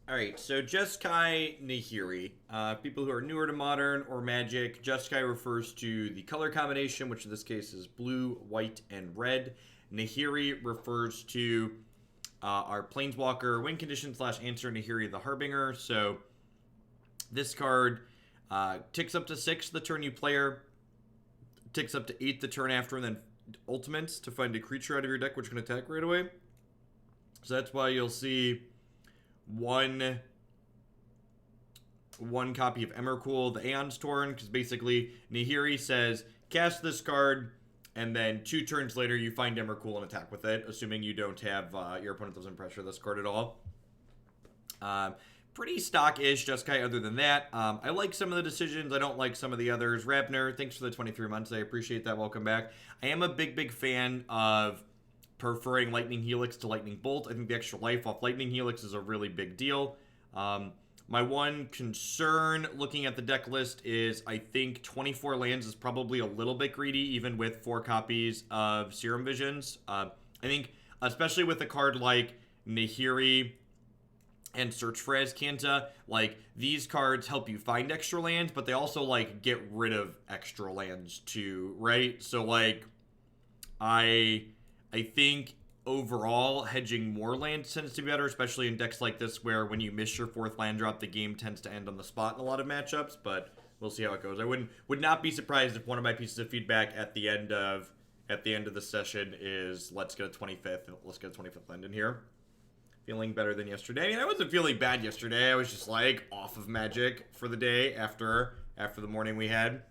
Alright, so Jeskai Nahiri. People who are newer to Modern or Magic, Jeskai refers to the color combination, which in this case is blue, white, and red. Nahiri refers to our Planeswalker win condition / answer Nahiri the Harbinger. So this card ticks up to 6 the turn you player, ticks up to 8 the turn after, and then ultimates to find a creature out of your deck which can attack right away. So that's why you'll see one copy of Emrakul, the Aeons Torn, because basically Nahiri says, cast this card, and then 2 turns later you find Emrakul and attack with it, assuming you don't have, your opponent doesn't pressure this card at all. Pretty stock-ish Jeskai other than that. I like some of the decisions. I don't like some of the others. Rabner, thanks for the 23 months. I appreciate that. Welcome back. I am a big fan of preferring Lightning Helix to Lightning Bolt. I think the extra life off Lightning Helix is a really big deal. My one concern looking at the deck list is I think 24 lands is probably a little bit greedy, even with 4 copies of Serum Visions. I think, especially with a card like Nahiri and Search for Azcanta, like, these cards help you find extra lands, but they also, like, get rid of extra lands too, right? So, like, I think overall hedging more lands tends to be better, especially in decks like this where when you miss your 4th land drop, the game tends to end on the spot in a lot of matchups, but we'll see how it goes. I would not be surprised if one of my pieces of feedback at the end of the session is let's get a 25th land in here. Feeling better than yesterday. I mean, I wasn't feeling bad yesterday. I was just like off of Magic for the day after the morning we had.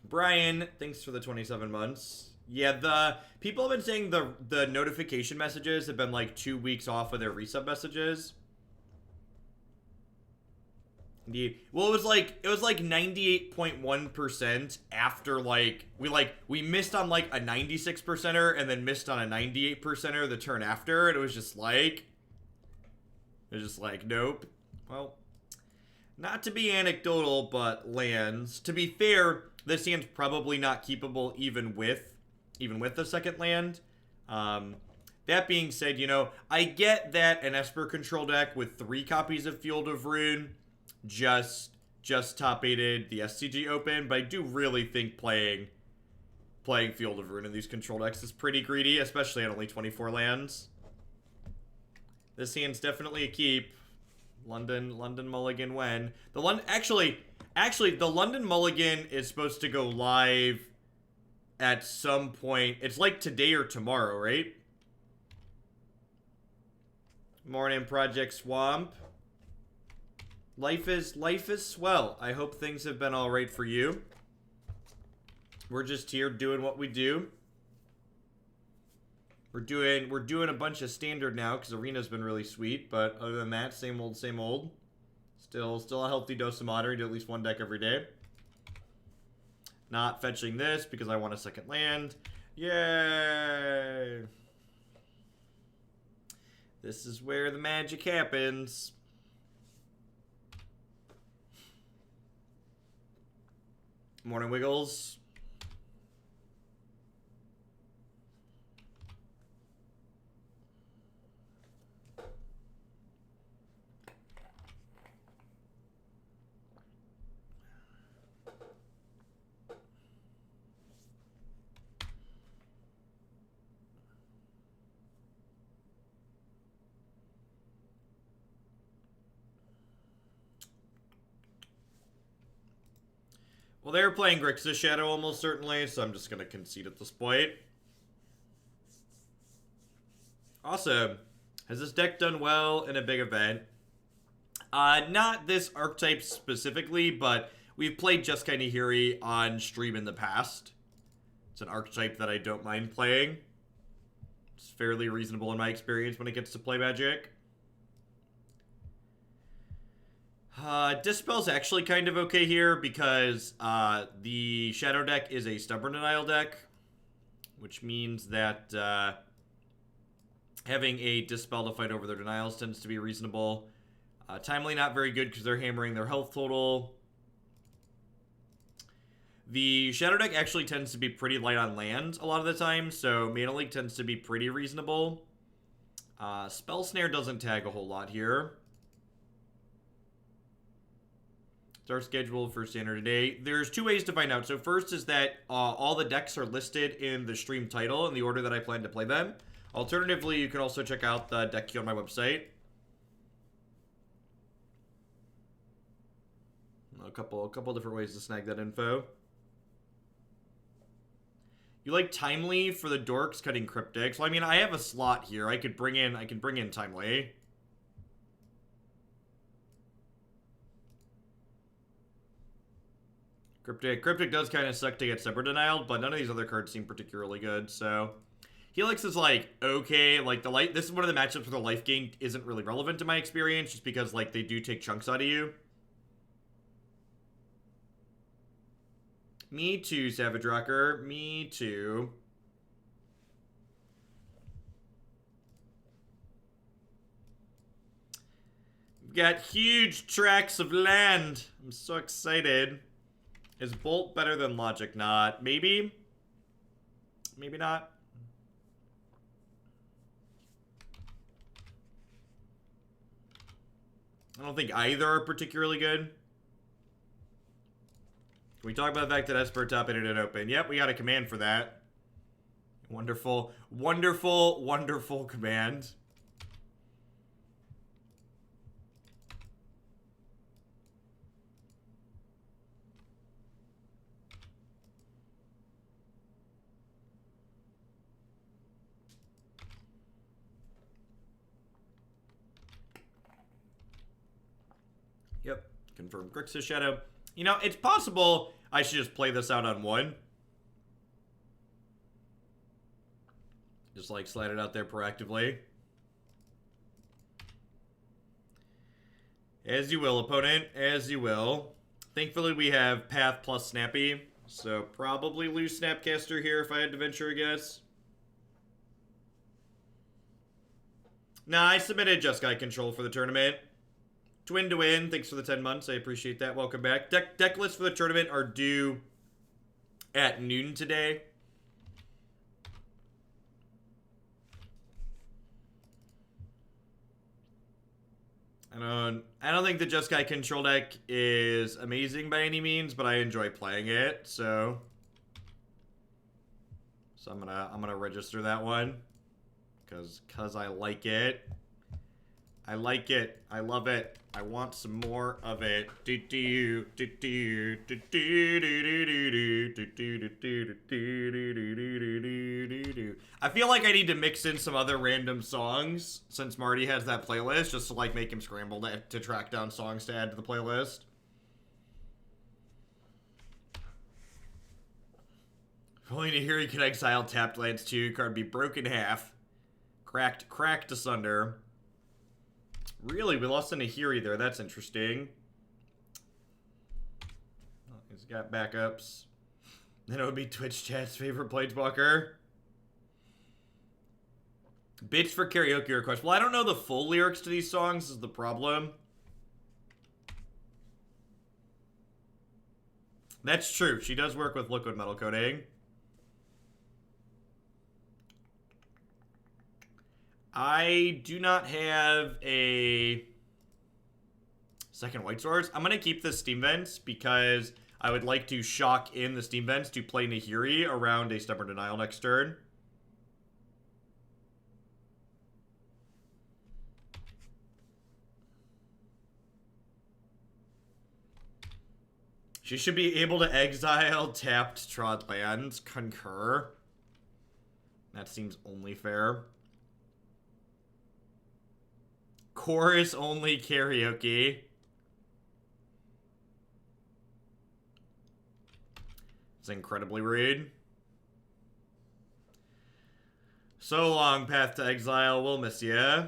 Brian, thanks for the 27 months. Yeah, the people have been saying the notification messages have been like 2 weeks off of their resub messages. Well, it was like 98.1% after we missed on like a 96%er and then missed on a 98%er the turn after, and it was just like nope. Well, not to be anecdotal, but lands. To be fair, this hand's probably not keepable even with the second land. That being said, you know, I get that an Esper control deck with 3 copies of Field of Ruin just top-8'd the SCG Open, but I do really think playing Field of Ruin in these control decks is pretty greedy, especially at only 24 lands. This hand's definitely a keep. London Mulligan when? Actually, the London Mulligan is supposed to go live at some point. It's like today or tomorrow, right? Morning, Project Swamp. Life is swell. I hope things have been all right for you. We're just here doing what we do. We're doing a bunch of standard now because Arena's been really sweet, but other than that, same old, same old. Still a healthy dose of Modern. Do at least 1 deck every day. Not fetching this because I want a second land. Yay! This is where the magic happens. Morning, Wiggles. Well, they were playing Grixis Shadow almost certainly, so I'm just going to concede at this point. Awesome. Has this deck done well in a big event? Not this archetype specifically, but we've played Jeskai Nahiri on stream in the past. It's an archetype that I don't mind playing. It's fairly reasonable in my experience when it gets to play Magic. Dispel's actually kind of okay here because the Shadow deck is a Stubborn Denial deck, which means that having a Dispel to fight over their denials tends to be reasonable. Timely not very good because they're hammering their health total. The Shadow deck actually tends to be pretty light on land a lot of the time, so Mana Leak tends to be pretty reasonable. Spell Snare doesn't tag a whole lot here. It's our schedule for standard today. There's two ways to find out. So first is that all the decks are listed in the stream title in the order that I plan to play them. Alternatively, you can also check out the deck queue on my website. A couple different ways to snag that info. You like Timely for the dorks cutting cryptics? Well, I mean, I have a slot here. I can bring in Timely. Cryptic does kind of suck to get Separate Denial, but none of these other cards seem particularly good, so... Helix is like, okay, like this is one of the matchups where the life gain isn't really relevant to my experience, just because like they do take chunks out of you. Me too, Savage Rocker. Me too. We've got huge tracts of land. I'm so excited. Is Bolt better than Logic? Not. Maybe? Maybe not. I don't think either are particularly good. Can we talk about the fact that Esper top ended open? Yep, we got a command for that. Wonderful, wonderful, wonderful command. Yep, confirm Grixis Shadow. You know, it's possible I should just play this out on one. Just like slide it out there proactively. As you will, opponent. As you will. Thankfully, we have Path plus Snappy. So probably lose Snapcaster here if I had to venture a guess. Nah, I submitted Jeskai control for the tournament. Twin to win. Thanks for the 10 months. I appreciate that. Welcome back. Deck lists for the tournament are due at noon today. I don't think the Jeskai control deck is amazing by any means, but I enjoy playing it, so I'm gonna register that one cause I like it. I like it. I love it. I want some more of it. I feel like I need to mix in some other random songs since Marty has that playlist, just to like make him scramble to track down songs to add to the playlist. If only Nahiri could exile tapped lands too, card be broken in half. Cracked asunder. Really? We lost a Nahiri there. That's interesting. Oh, he's got backups. Then it would be Twitch chat's favorite Planeswalker. Bitch for karaoke request. Well, I don't know the full lyrics to these songs is the problem. That's true. She does work with liquid metal coating. I do not have a second White Swords. I'm going to keep the Steam Vents because I would like to shock in the Steam Vents to play Nahiri around a Stubborn Denial next turn. She should be able to exile tapped Trod lands. Concur. That seems only fair. Chorus only karaoke. It's incredibly rude. So long, Path to Exile. We'll miss ya.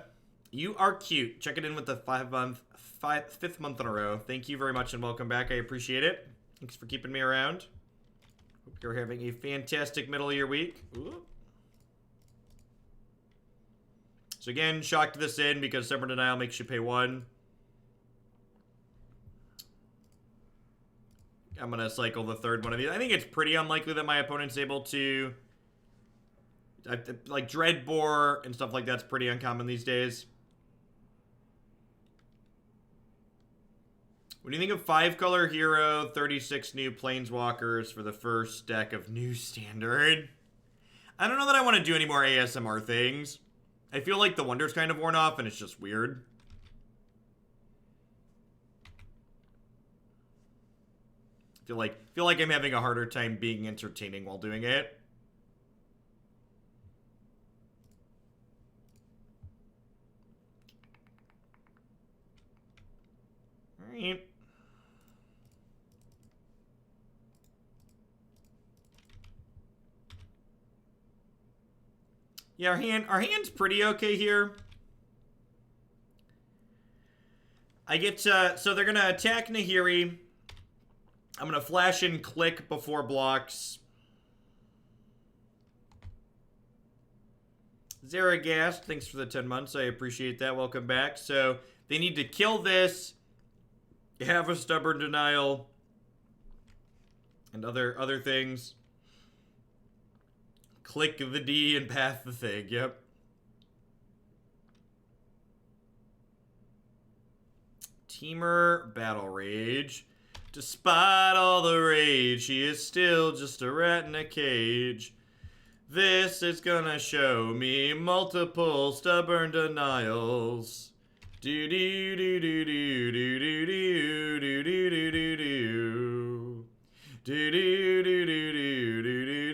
You are cute. Check it in with the fifth month in a row. Thank you very much and welcome back. I appreciate it. Thanks for keeping me around. Hope you're having a fantastic middle of your week. Ooh. So again, shocked this in because Stubborn Denial makes you pay 1. I'm going to cycle the third one of these. I think it's pretty unlikely that my opponent's able to like Dreadbore and stuff like that's pretty uncommon these days. What do you think of 5-color hero, 36 new planeswalkers for the first deck of new standard? I don't know that I want to do any more ASMR things. I feel like the wonder's kind of worn off and it's just weird. Feel like I'm having a harder time being entertaining while doing it. Alright. Yeah, our hand's pretty okay here. I get so they're gonna attack Nahiri. I'm gonna flash in Clique before blocks. Zaragast, thanks for the 10 months. I appreciate that. Welcome back. So they need to kill this, have a Stubborn Denial, and other things. Click the D and path the thing. Yep. Teamer Battle Rage. Despite all the rage, he is still just a rat in a cage. This is gonna show me multiple stubborn denials. Do do do do do do do do do do do do do. Do do do do do do do do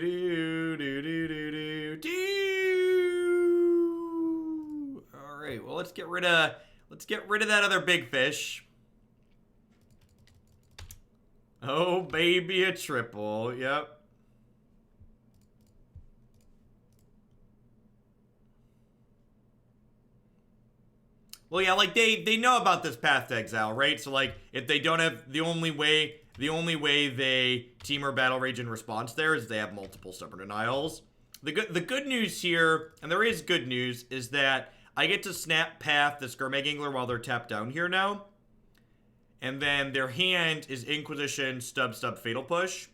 do do do do. All right, well let's get rid of that other big fish. Oh baby, a triple. Yep. Well, yeah, like they know about this path to exile, right? So like if they don't have the only way they Teamer Battle Rage in response there is they have multiple Stubborn Denials. The good news here, and there is good news, is that I get to snap path the Skirmag Angler while they're tapped down here now. And then their hand is Inquisition, Stub, Fatal Push.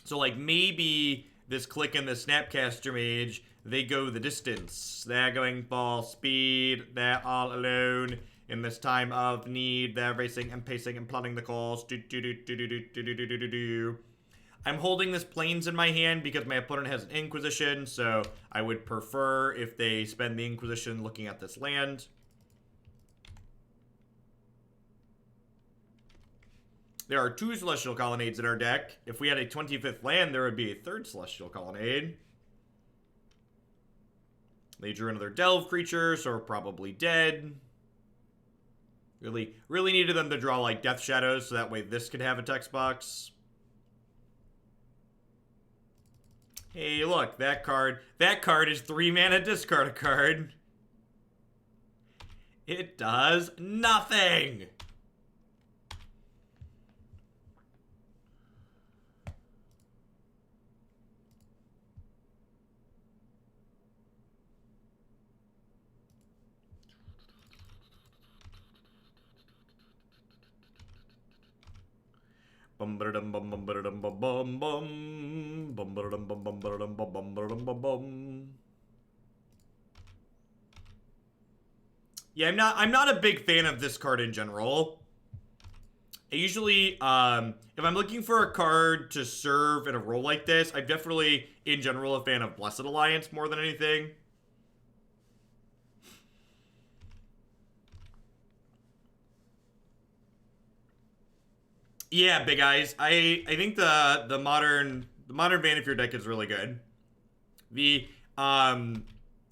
So like maybe this Clique and the Snapcaster Mage, they go the distance. They're going ball speed, they're all alone. In this time of need, they're racing and pacing and plotting the calls. I'm holding this Plains in my hand because my opponent has an Inquisition, so I would prefer if they spend the Inquisition looking at this land. There are 2 Celestial Colonnades in our deck. If we had a 25th land, there would be a 3rd Celestial Colonnade. They drew another Delve creature, so we're probably dead. Really needed them to draw like Death Shadows, so that way this could have a text box. Hey, look, that card is 3 mana, discard a card. It does nothing. Yeah, I'm not a big fan of this card in general. I usually, if I'm looking for a card to serve in a role like this, I'm definitely, in general, a fan of Blessed Alliance more than anything. Yeah, Big Eyes. I think the modern Vanifier deck is really good.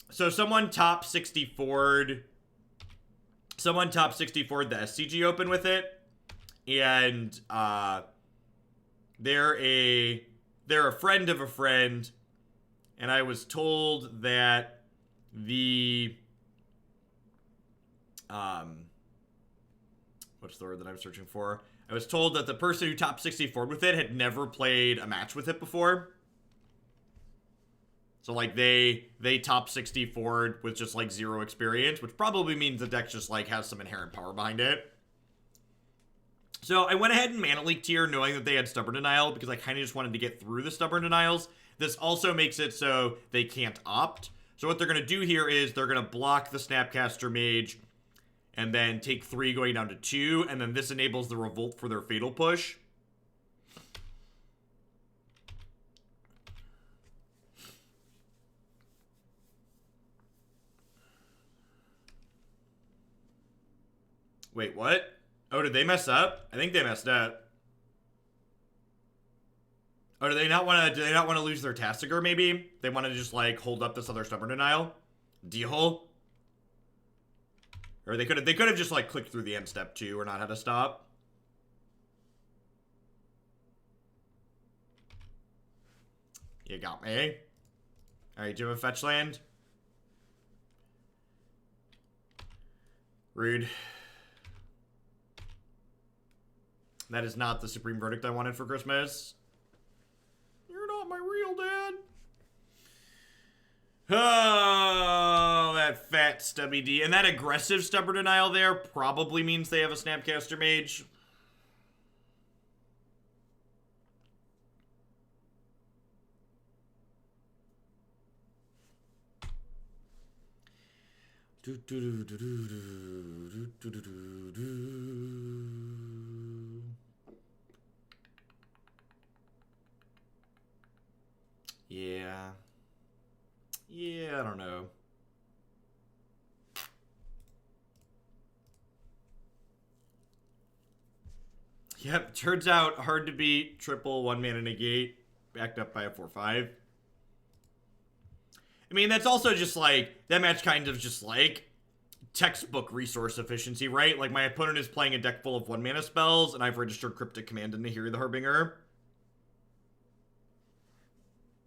So someone top 64'd the SCG Open with it, and they're a friend of a friend, and I was told that the what's the word that I'm searching for? I was told that the person who top 64 with it had never played a match with it before. So, like, they top 64 with just, like, 0 experience, which probably means the deck just, like, has some inherent power behind it. So, I went ahead and Mana Leaked here knowing that they had Stubborn Denial because I kind of just wanted to get through the Stubborn Denials. This also makes it so they can't opt. So what they're going to do here is they're going to block the Snapcaster Mage and then take 3 going down to 2, and then this enables the Revolt for their Fatal Push. Wait, what? Oh, did they mess up? I think they messed up. Oh, do they not want to lose their Tassiger, maybe? They want to just, like, hold up this other Stubborn Denial? Deal? Or they could have just, like, clicked through the end step, too, or not had to stop. You got me. Alright, do you have a fetch land? Rude. That is not the supreme verdict I wanted for Christmas. You're not my real dad. Oh, that fat stubby D. And that aggressive Stubborn Denial there probably means they have a Snapcaster Mage. Yeah. Yeah, I don't know. Yep, turns out hard to beat, triple, 1-mana negate, backed up by a 4/5. I mean, that's also just like, that match kind of just like textbook resource efficiency, right? Like, my opponent is playing a deck full of 1-mana spells, and I've registered Cryptic Command and Nahiri the Harbinger.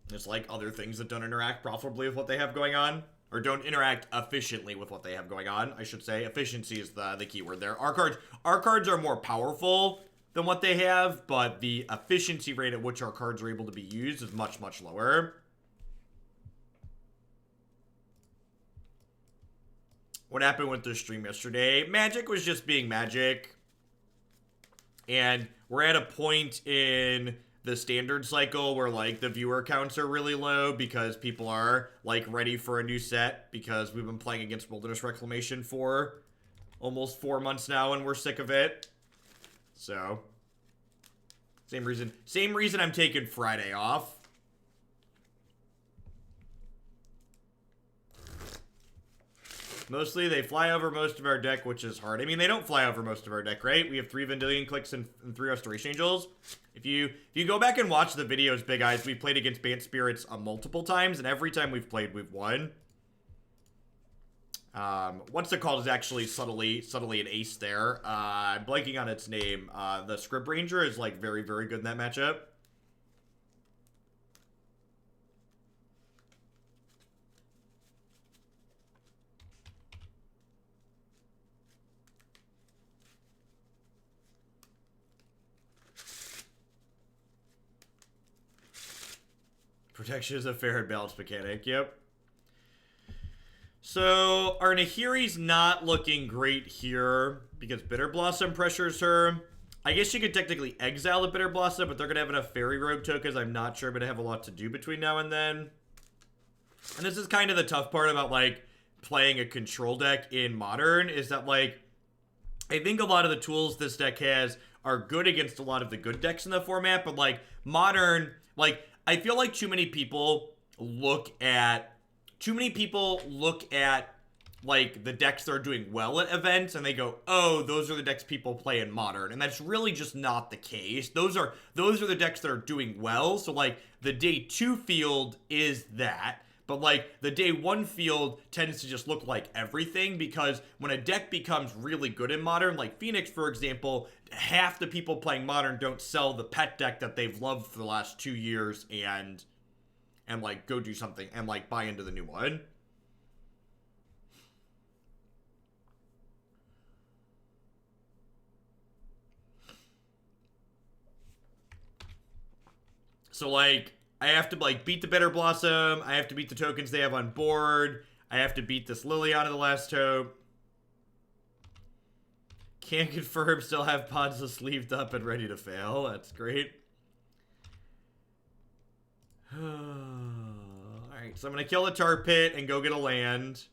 There's like other things that don't interact profitably with what they have going on. Or don't interact efficiently with what they have going on, I should say. Efficiency is the key word there. Our cards are more powerful than what they have, but the efficiency rate at which our cards are able to be used is much, much lower. What happened with the stream yesterday? Magic was just being Magic. And we're at a point in the standard cycle where, like, the viewer counts are really low because people are, like, ready for a new set because we've been playing against Wilderness Reclamation for almost 4 months now and we're sick of it. So, same reason I'm taking Friday off. Mostly, they fly over most of our deck, which is hard. I mean, they don't fly over most of our deck, right? We have 3 Vendilion Cliques and 3 Restoration Angels. If you go back and watch the videos, Big Eyes, we've played against Bant Spirits multiple times, and every time we've played, we've won. What's it called is actually subtly an ace there. I'm blanking on its name. The Script Ranger is, like, very, very good in that matchup. Protection is a fair and balanced mechanic, yep. So, our Nahiri's not looking great here because Bitter Blossom pressures her. I guess she could technically exile the Bitter Blossom, but they're going to have enough Fairy Rogue tokens. I'm not sure, but I have a lot to do between now and then. And this is kind of the tough part about, like, playing a control deck in Modern, is that, like, I think a lot of the tools this deck has are good against a lot of the good decks in the format, but, like, Modern, like, I feel like too many people look at, like, the decks that are doing well at events, and they go, oh, those are the decks people play in Modern, and that's really just not the case. Those are the decks that are doing well, so, like, the day 2 field is that, but, like, the day 1 field tends to just look like everything, because when a deck becomes really good in Modern, like Phoenix, for example, half the people playing Modern don't sell the pet deck that they've loved for the last 2 years and like, go do something and, like, buy into the new one. So, like, I have to, like, beat the Bitter Blossom. I have to beat the tokens they have on board. I have to beat this Liliana of the Last Hope. Can't confirm, still have Ponza sleeved up and ready to fail. That's great. Alright, so I'm going to kill the Tar Pit and go get a land.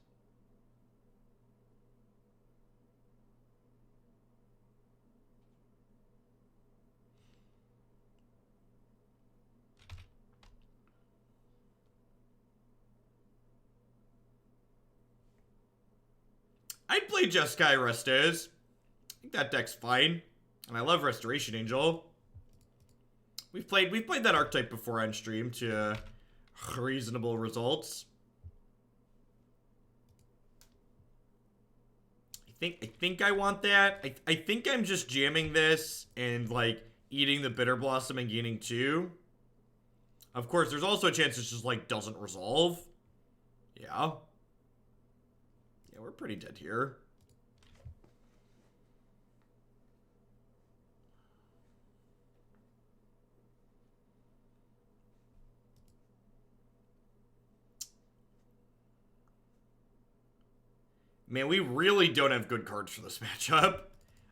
I'd play Jeskai Restes. I think that deck's fine. And I love Restoration Angel. We've played that archetype before on stream to reasonable results. I think I want that. I think I'm just jamming this and like eating the Bitter Blossom and gaining 2. Of course, there's also a chance it just like doesn't resolve. Yeah. Yeah, we're pretty dead here. Man, we really don't have good cards for this matchup.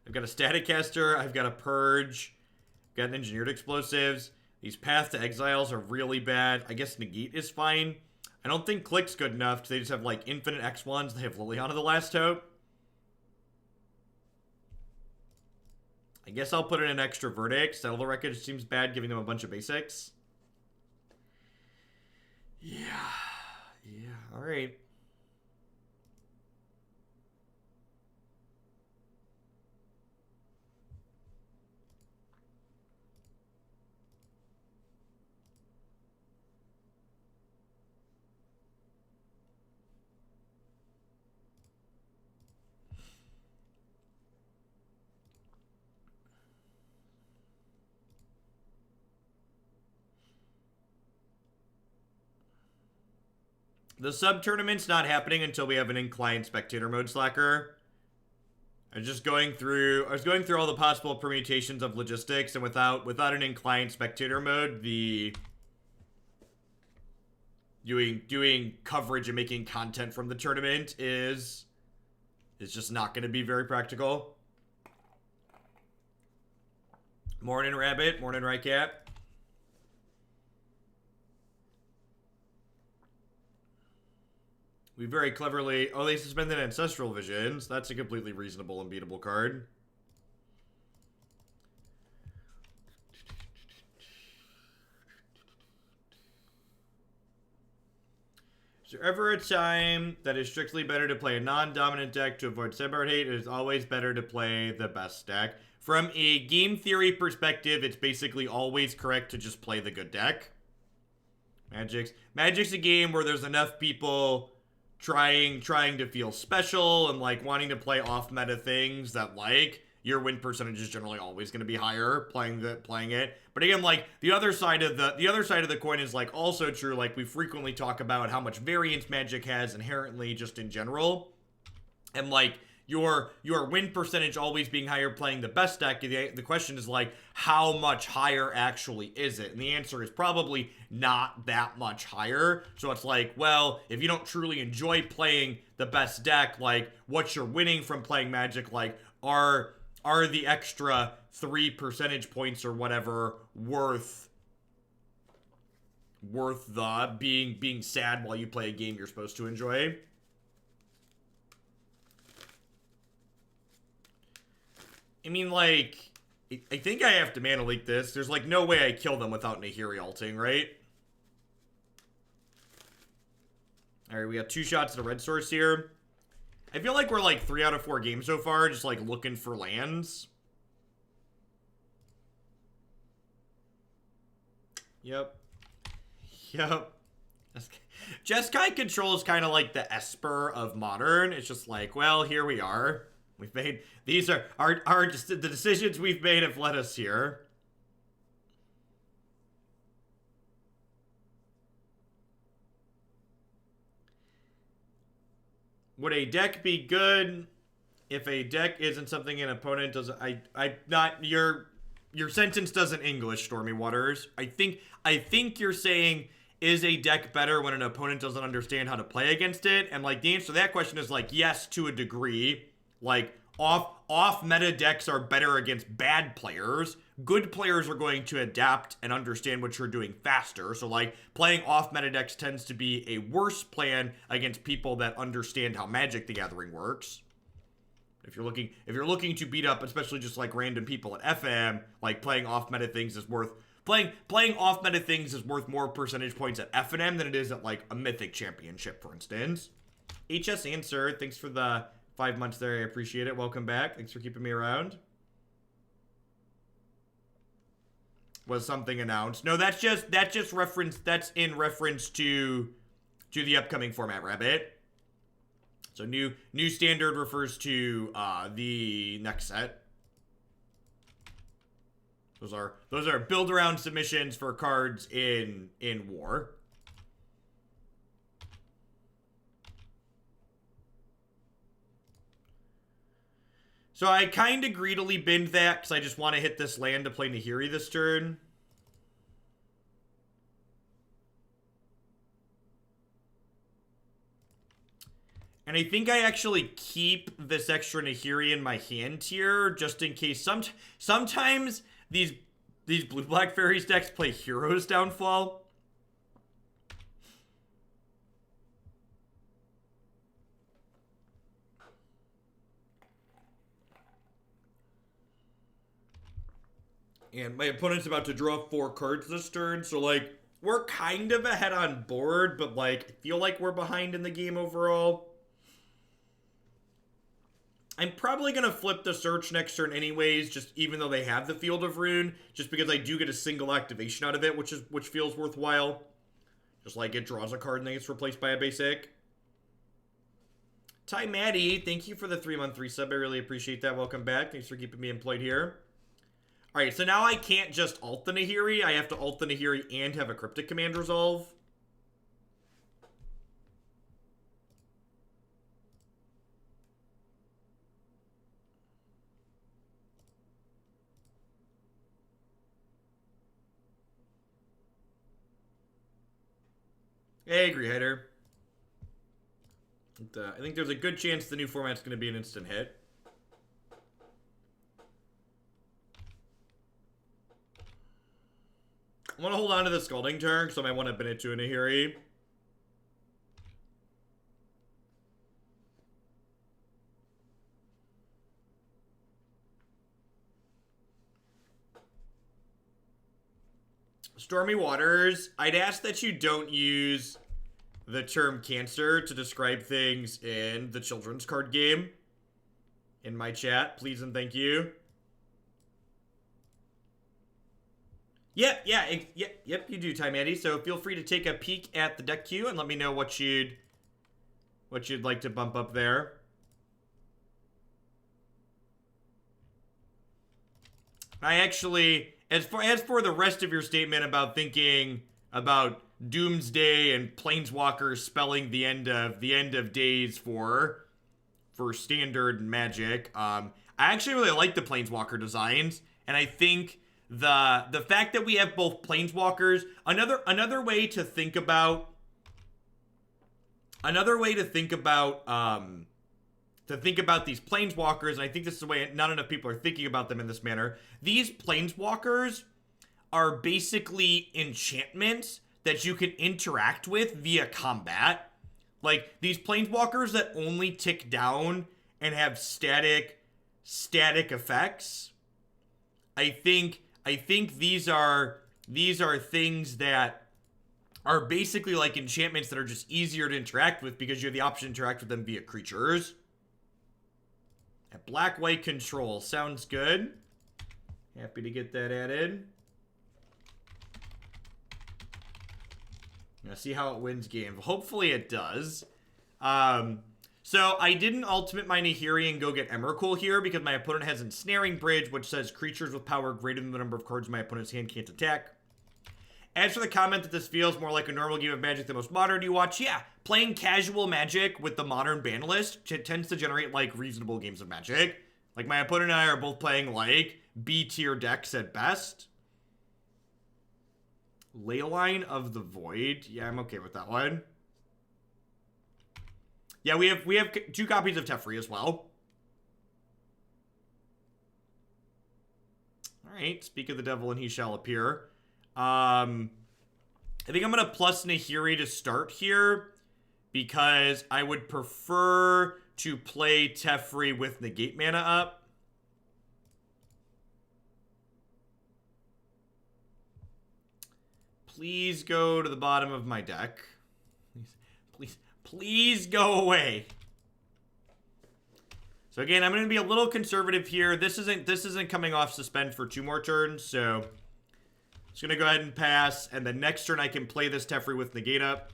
I've got a Staticaster, I've got a Purge, I've got an Engineered Explosives. These Path to Exiles are really bad. I guess Negate is fine. I don't think Clique's good enough because they just have like infinite X1s. They have Liliana the Last Hope. I guess I'll put in an extra Verdict. Settle the Wreckage seems bad, giving them a bunch of basics. Yeah, alright. The sub-tournament's not happening until we have an inclined spectator mode slacker. I was going through all the possible permutations of logistics, and without an inclined spectator mode, the doing coverage and making content from the tournament is just not going to be very practical. Morning Rabbit, morning Rycat. We very cleverly... Oh, they suspended Ancestral Visions. That's a completely reasonable and beatable card. Is there ever a time that is strictly better to play a non-dominant deck to avoid sideboard hate? It is always better to play the best deck. From a game theory perspective, it's basically always correct to just play the good deck. Magic's a game where there's enough people trying to feel special and like wanting to play off-meta things that like your win percentage is generally always going to be higher playing it. But again, like the other side of the coin is like also true. Like we frequently talk about how much variance Magic has inherently just in general, and like your win percentage always being higher playing the best deck. The question is like, how much higher actually is it? And the answer is probably not that much higher. So it's like, well, if you don't truly enjoy playing the best deck, like what you're winning from playing Magic, like are the extra 3 percentage points or whatever worth the being sad while you play a game you're supposed to enjoy? I mean, like, I think I have to mana leak this. There's, like, no way I kill them without Nahiri ulting, right? Alright, we got 2 shots at a red source here. I feel like we're, like, 3 out of 4 games so far, just, like, looking for lands. Yep. Jeskai Control is kind of like the Esper of Modern. It's just like, well, here we are. We've made, these are the decisions we've made have led us here. Would a deck be good if a deck isn't something an opponent doesn't? Your sentence doesn't English, Stormy Waters. I think you're saying, is a deck better when an opponent doesn't understand how to play against it? And like the answer to that question is like yes, to a degree. Like off meta decks are better against bad players, good players are going to adapt and understand what you're doing faster. So like playing off meta decks tends to be a worse plan against people that understand how Magic the Gathering works. If you're looking to beat up, especially just like random people at FM, like playing off meta things is worth playing off meta things is worth more percentage points at FNM than it is at like a Mythic Championship, for instance. HS Answer, thanks for the 5 months there. I appreciate it. Welcome back. Thanks for keeping me around. Was something announced? No, that's in reference to the upcoming format, Rabbit. So new standard refers to the next set. Those are build around submissions for cards in War. So I kind of greedily binned that because I just want to hit this land to play Nahiri this turn. And I think I actually keep this extra Nahiri in my hand here, just in case. Sometimes these blue-black fairies decks play Hero's Downfall. And my opponent's about to draw 4 cards this turn, so like, we're kind of ahead on board, but like, I feel like we're behind in the game overall. I'm probably going to flip the search next turn anyways, just even though they have the Field of Ruin, just because I do get a single activation out of it, which feels worthwhile. Just like it draws a card and then gets replaced by a basic. Ty Maddie, thank you for the 3-month resub. I really appreciate that. Welcome back. Thanks for keeping me employed here. Alright, so now I can't just ult the Nahiri. I have to ult the Nahiri and have a Cryptic Command resolve. I agree, Header. I think there's a good chance the new format's going to be an instant hit. I want to hold on to the Scalding Tarn, so I might want to bin it to a Nahiri. Stormy Waters, I'd ask that you don't use the term cancer to describe things in the children's card game in my chat, please and thank you. Yep, you do, Time Eddie. So feel free to take a peek at the deck queue and let me know what you'd like to bump up there. I actually, as for the rest of your statement about thinking about Doomsday and Planeswalkers spelling the end of days for standard Magic, I actually really like the Planeswalker designs, and I think the fact that we have both Planeswalkers, another way to think about these Planeswalkers, and I think this is the way not enough people are thinking about them in this manner. These Planeswalkers are basically enchantments that you can interact with via combat. Like, these Planeswalkers that only tick down and have static effects. I think these are things that are basically like enchantments that are just easier to interact with because you have the option to interact with them via creatures. And black-white control sounds good. Happy to get that added. Now see how it wins game. Hopefully it does. So I didn't ultimate my Nahiri and go get Emrakul here because my opponent has Ensnaring Bridge, which says creatures with power greater than the number of cards in my opponent's hand can't attack. As for the comment that this feels more like a normal game of Magic than most modern you watch, yeah, playing casual Magic with the modern ban list tends to generate, like, reasonable games of Magic. Like, my opponent and I are both playing, like, B-tier decks at best. Leyline of the Void. Yeah, I'm okay with that one. Yeah, we have 2 copies of Teferi as well. Alright, speak of the devil and he shall appear. I think I'm going to plus Nahiri to start here, because I would prefer to play Teferi with Negate mana up. Please go to the bottom of my deck. Please go away. So again, I'm going to be a little conservative here. This isn't coming off suspend for 2 more turns, so just going to go ahead and pass, and the next turn I can play this Teferi with Negate up.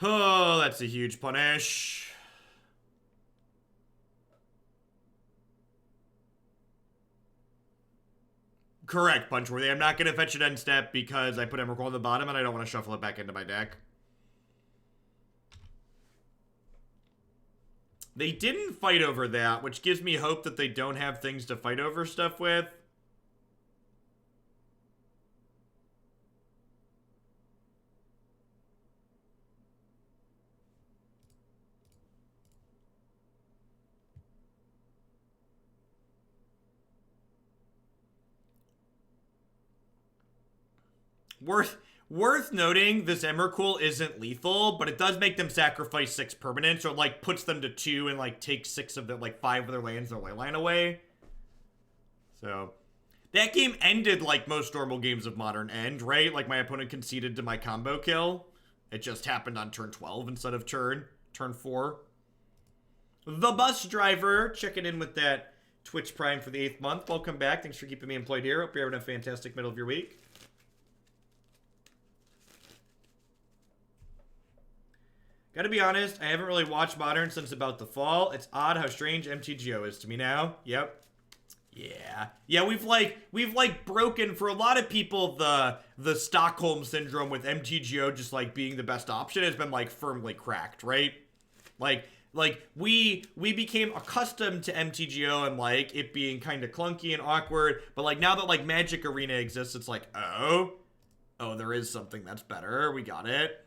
Oh, that's a huge punish. Correct, Punchworthy. I'm not going to fetch it end step because I put Emrakul on the bottom and I don't want to shuffle it back into my deck. They didn't fight over that, which gives me hope that they don't have things to fight over stuff with. Worth noting, this Emrakul isn't lethal, but it does make them sacrifice 6 permanents, or like puts them to 2 and like takes 6 of their, like 5 of their lands, their leyline away. So that game ended like most normal games of Modern end, right? Like my opponent conceded to my combo kill. It just happened on turn 12 instead of turn 4. The bus driver checking in with that Twitch Prime for the 8th month. Welcome back. Thanks for keeping me employed here. Hope you're having a fantastic middle of your week. Gotta be honest, I haven't really watched Modern since about the fall. It's odd how strange MTGO is to me now. Yep. Yeah, we've like broken, for a lot of people, the Stockholm syndrome with MTGO just like being the best option has been like firmly cracked, right? Like we became accustomed to MTGO and like it being kind of clunky and awkward, but like now that like Magic Arena exists, it's like, oh, there is something that's better. We got it.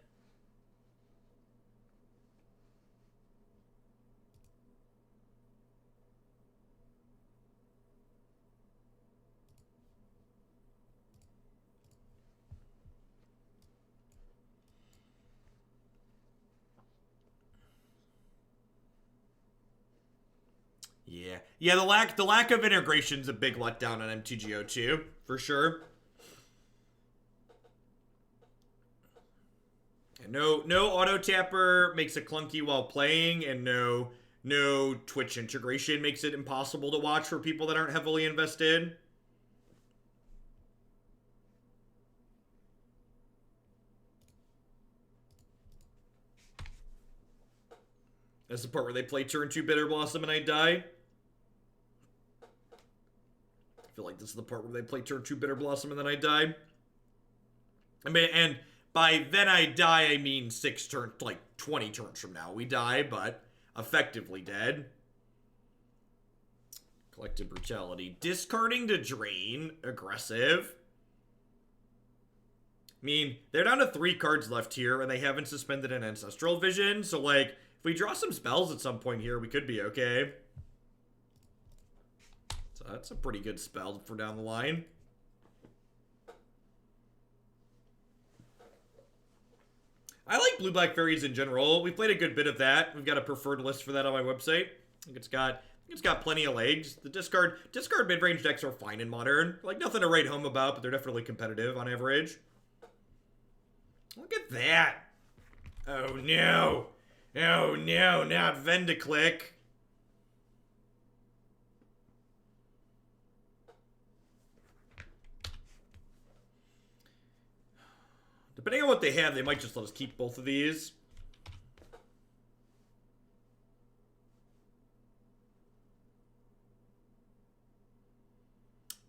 Yeah, the lack of integration is a big letdown on MTGO too, for sure. And no auto tapper makes it clunky while playing, and no Twitch integration makes it impossible to watch for people that aren't heavily invested. That's the part where they play turn 2 Bitter Blossom and I die. I feel like this is the part where they play turn 2 Bitter Blossom and then I die. I mean, and by then I die, I mean 6 turns, like 20 turns from now. We die, but effectively dead. Collective Brutality. Discarding to drain. Aggressive. I mean, they're down to 3 cards left here, and they haven't suspended an Ancestral Vision, so like, if we draw some spells at some point here, we could be okay. So that's a pretty good spell for down the line. I like blue-black fairies in general. We've played a good bit of that. We've got a preferred list for that on my website. I think it's got plenty of legs. The discard mid-range decks are fine in Modern. Like, nothing to write home about, but they're definitely competitive on average. Look at that. Oh no. Oh no, not Vendilion Clique. Depending on what they have, they might just let us keep both of these.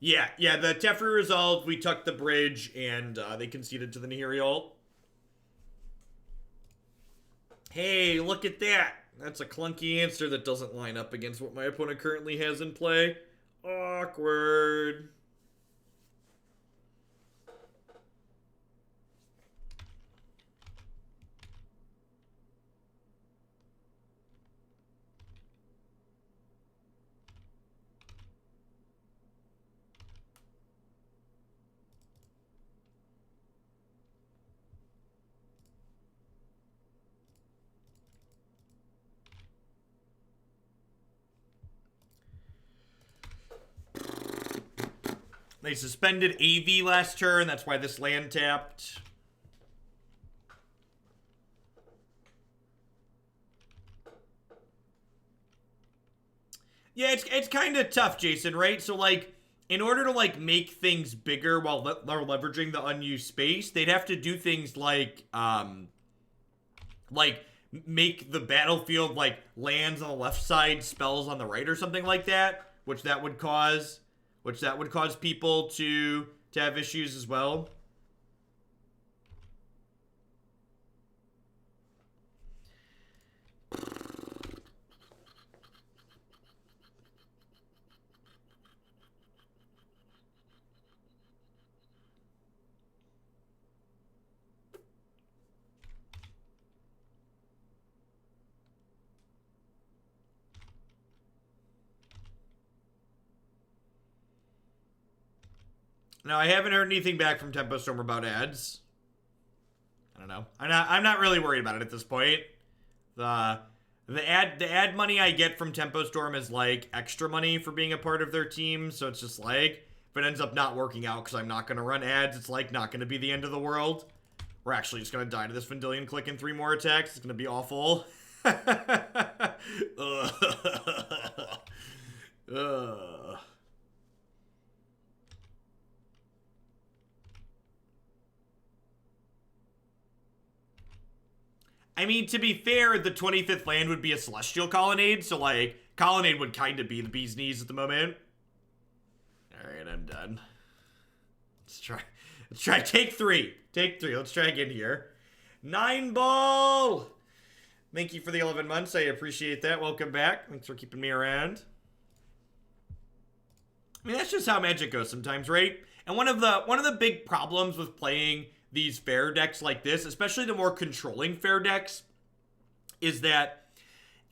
Yeah, the Teferi resolved, we tucked the bridge, and they conceded to the Nahiri ult. Hey, look at that! That's a clunky answer that doesn't line up against what my opponent currently has in play. Awkward. They suspended AV last turn. That's why this land tapped. Yeah, it's kind of tough, Jason, right? So, like, in order to, like, make things bigger while they're leveraging the unused space, they'd have to do things like make the battlefield, like, lands on the left side, spells on the right or something like that, which that would cause people to have issues as well. No, I haven't heard anything back from Tempo Storm about ads. I don't know. I'm not really worried about it at this point. The ad money I get from Tempo Storm is like extra money for being a part of their team, so it's just like if it ends up not working out because I'm not gonna run ads, it's like not gonna be the end of the world. We're actually just gonna die to this Vendilion Clique in 3 more attacks. It's gonna be awful. I mean, to be fair, the 25th land would be a Celestial Colonnade, so, like, Colonnade would kind of be the bee's knees at the moment. Alright, I'm done. Let's try. Take 3. Take 3. Let's try again here. 9 ball! Thank you for the 11 months. I appreciate that. Welcome back. Thanks for keeping me around. I mean, that's just how Magic goes sometimes, right? And one of the big problems with playing these fair decks like this, especially the more controlling fair decks, is that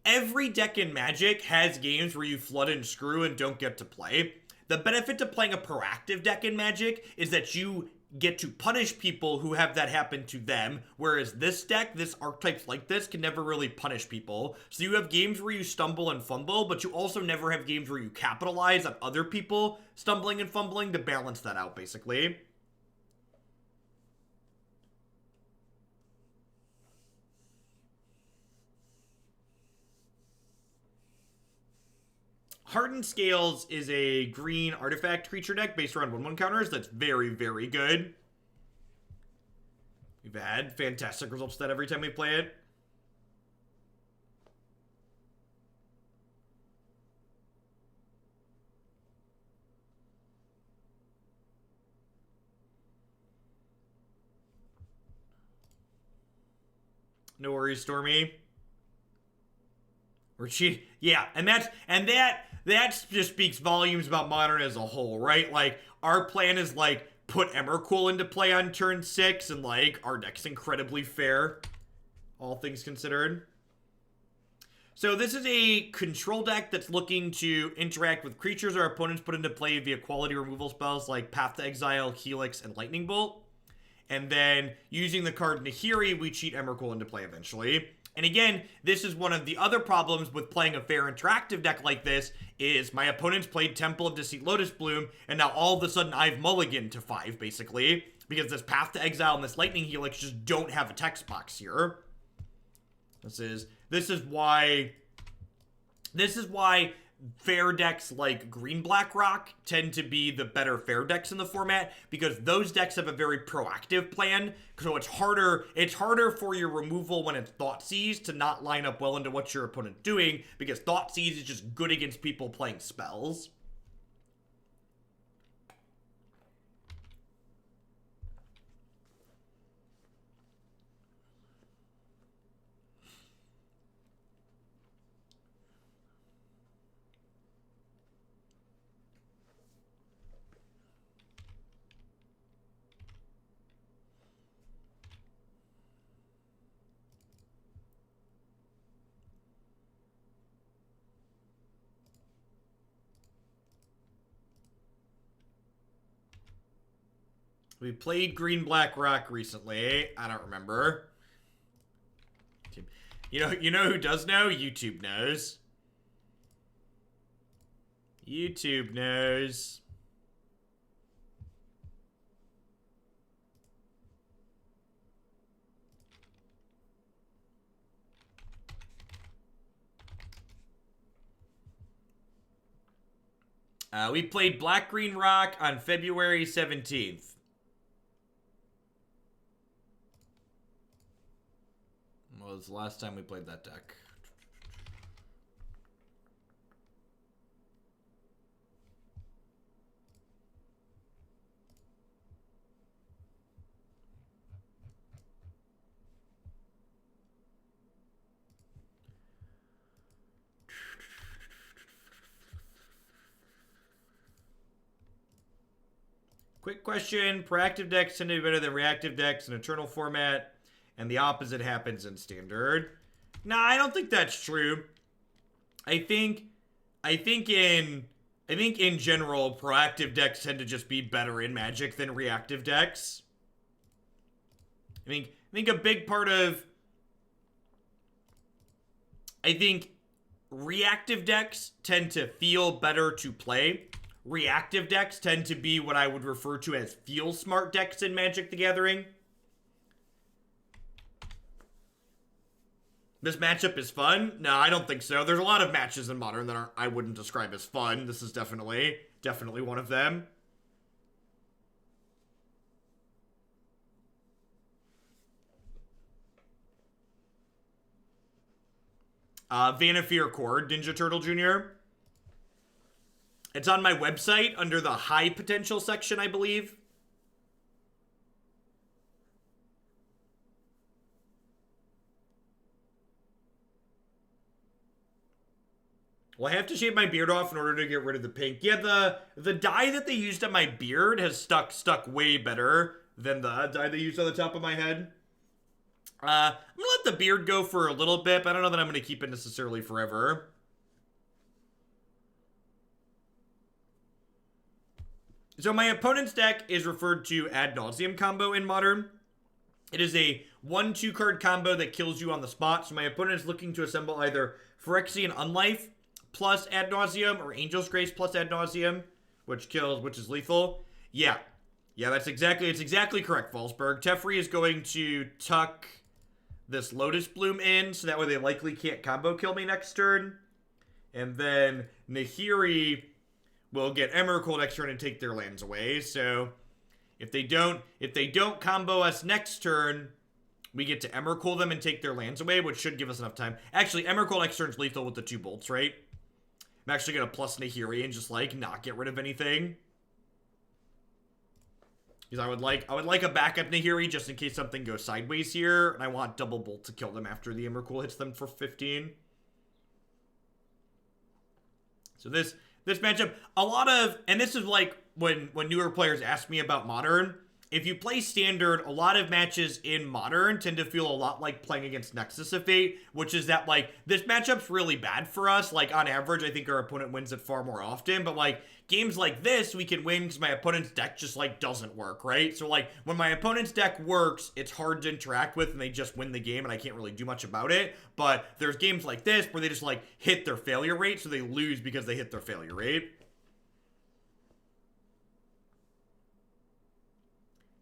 every deck in Magic has games where you flood and screw and don't get to play. The benefit to playing a proactive deck in Magic is that you get to punish people who have that happen to them, whereas this deck, this archetypes like this, can never really punish people. So you have games where you stumble and fumble, but you also never have games where you capitalize on other people stumbling and fumbling to balance that out, basically. Hardened Scales is a green artifact creature deck based around 1/1 counters that's very, very good. We've had fantastic results with that every time we play it. No worries, Stormy. We're cheating. Yeah, and that just speaks volumes about Modern as a whole, right? Like, our plan is, like, put Emrakul into play on turn 6, and, like, our deck's incredibly fair, all things considered. So this is a control deck that's looking to interact with creatures our opponents put into play via quality removal spells like Path to Exile, Helix, and Lightning Bolt. And then, using the card Nahiri, we cheat Emrakul into play eventually. And again, this is one of the other problems with playing a fair interactive deck like this, is my opponents played Temple of Deceit Lotus Bloom, and now all of a sudden I've mulliganed to 5, basically, because this Path to Exile and this Lightning Helix just don't have a text box here. This is why fair decks like Green Black Rock tend to be the better fair decks in the format, because those decks have a very proactive plan. So it's harder for your removal when it's Thoughtseize to not line up well into what your opponent's doing, because Thoughtseize is just good against people playing spells. We played Green Black Rock recently. I don't remember. You know who does know? YouTube knows. YouTube knows. We played Black Green Rock on February 17th. What was the last time we played that deck? Quick question. Proactive decks tend to be better than reactive decks in Eternal format, and the opposite happens in Standard. Nah, I don't think that's true. I think in general, proactive decks tend to just be better in Magic than reactive decks. I think a big part of... I think reactive decks tend to feel better to play. Reactive decks tend to be what I would refer to as feel smart decks in Magic the Gathering. This matchup is fun? No, I don't think so. There's a lot of matches in Modern that I wouldn't describe as fun. This is definitely one of them. Vanafear Cord, Ninja Turtle Jr. It's on my website under the high potential section, I believe. Well, I have to shave my beard off in order to get rid of the pink. Yeah, the dye that they used on my beard has stuck way better than the dye they used on the top of my head. I'm gonna let the beard go for a little bit, but I don't know that I'm gonna keep it necessarily forever. So my opponent's deck is referred to Ad Nauseam combo in Modern. It is a 1-2 card combo that kills you on the spot. So my opponent is looking to assemble either Phyrexian Unlife plus Ad Nauseam or Angel's Grace plus Ad Nauseam, which is lethal. Yeah, it's exactly correct, Fallsburg. Teferi is going to tuck this Lotus Bloom in, so that way they likely can't combo kill me next turn. And then Nahiri will get Emrakul next turn and take their lands away. So if they don't combo us next turn, we get to Emrakul them and take their lands away, which should give us enough time. Actually, Emrakul next turn's lethal with the 2 bolts, right? I'm actually gonna plus Nahiri and just like not get rid of anything. Because I would like a backup Nahiri just in case something goes sideways here, and I want double bolt to kill them after the Emrakul hits them for 15. So this matchup, and this is like when newer players ask me about Modern. If you play Standard, a lot of matches in Modern tend to feel a lot like playing against Nexus of Fate, which is that, like, this matchup's really bad for us. Like, on average, I think our opponent wins it far more often, but, like, games like this, we can win because my opponent's deck just, like, doesn't work, right? So, like, when my opponent's deck works, it's hard to interact with, and they just win the game, and I can't really do much about it. But there's games like this where they just, like, hit their failure rate, so they lose because they hit their failure rate.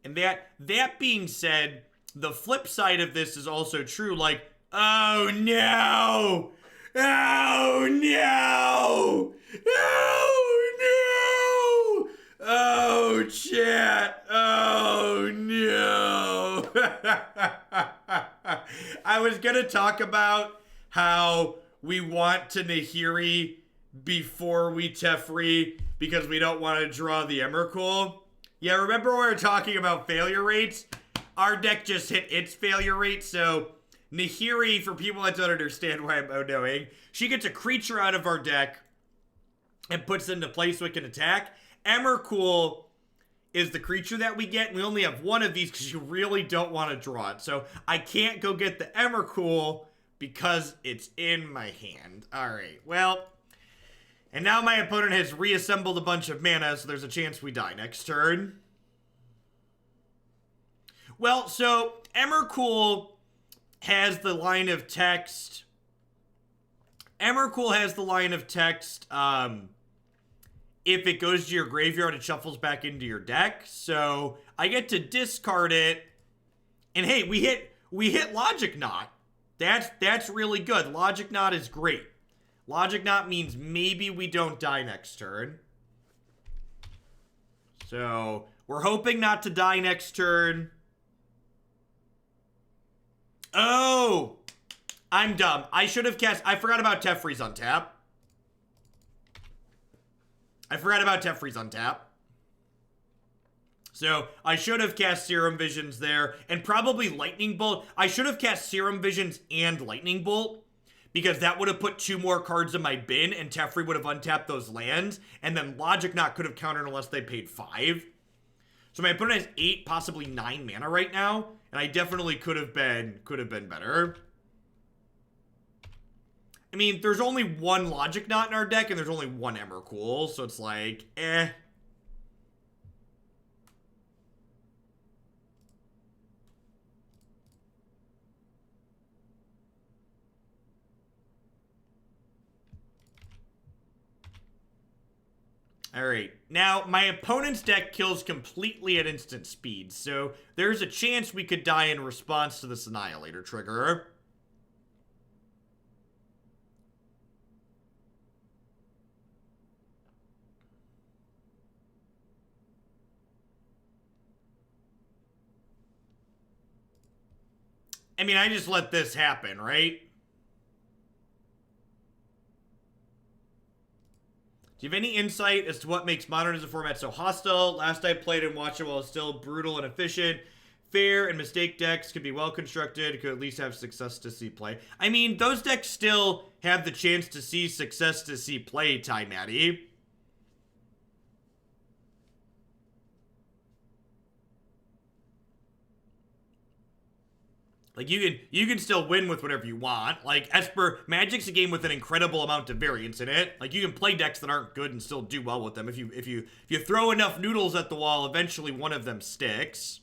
And that being said, the flip side of this is also true. Like, oh no! Oh no! Oh no! Oh chat! Oh no! I was gonna talk about how we want to Nahiri before we Teferi because we don't want to draw the Emrakul. Yeah, remember when we were talking about failure rates? Our deck just hit its failure rate, so Nahiri, for people that don't understand why I'm knowing, she gets a creature out of our deck and puts it into play so it can attack. Emrakul is the creature that we get, and we only have one of these because you really don't want to draw it. So I can't go get the Emrakul because it's in my hand. All right, well... And now my opponent has reassembled a bunch of mana, so there's a chance we die next turn. Well, so Emrakul has the line of text. If it goes to your graveyard, it shuffles back into your deck. So I get to discard it. And hey, we hit Logic Knot. That's really good. Logic Knot is great. Logic Knot means maybe we don't die next turn. So, we're hoping not to die next turn. Oh! I'm dumb. I should have cast... I forgot about Teferi's on tap. So, I should have cast Serum Visions there, and probably Lightning Bolt. I should have cast Serum Visions and Lightning Bolt, because that would have put 2 more cards in my bin, and Teferi would have untapped those lands, and then Logic Knot could have countered unless they paid 5. So my opponent has 8, possibly 9 mana right now, and I definitely could have been better. I mean, there's only 1 Logic Knot in our deck, and there's only 1 Emrakul, so it's like, eh. Alright, now my opponent's deck kills completely at instant speed, so there's a chance we could die in response to this Annihilator trigger. I mean, I just let this happen, right? Do you have any insight as to what makes Modern as a format so hostile? Last I played and watched it while it's still brutal and efficient. Fair and mistake decks could be well constructed, could at least have success to see play. I mean, those decks still have the chance to see success to see play, Ty Matty. Like, you can still win with whatever you want. Like, Esper, Magic's a game with an incredible amount of variance in it. Like, you can play decks that aren't good and still do well with them. If you throw enough noodles at the wall, eventually one of them sticks.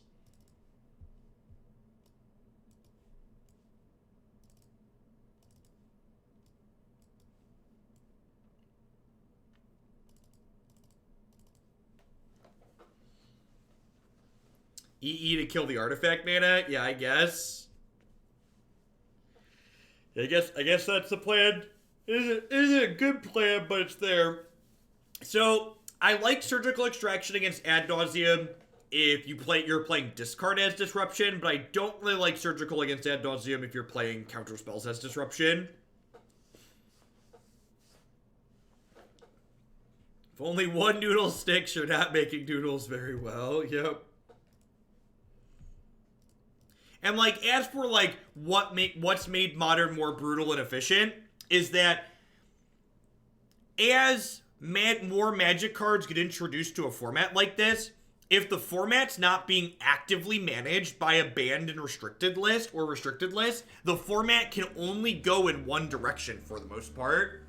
EE to kill the artifact mana? Yeah, I guess. I guess that's the plan. It isn't a good plan, but it's there. So, I like Surgical Extraction against Ad Nauseam if you're playing Discard as Disruption, but I don't really like Surgical against Ad Nauseam if you're playing Counter Spells as Disruption. If only 1 noodle sticks, you're not making noodles very well. Yep. And, like, as for, like, what's made Modern more brutal and efficient is that as more Magic cards get introduced to a format like this, if the format's not being actively managed by a banned and restricted list, the format can only go in one direction for the most part.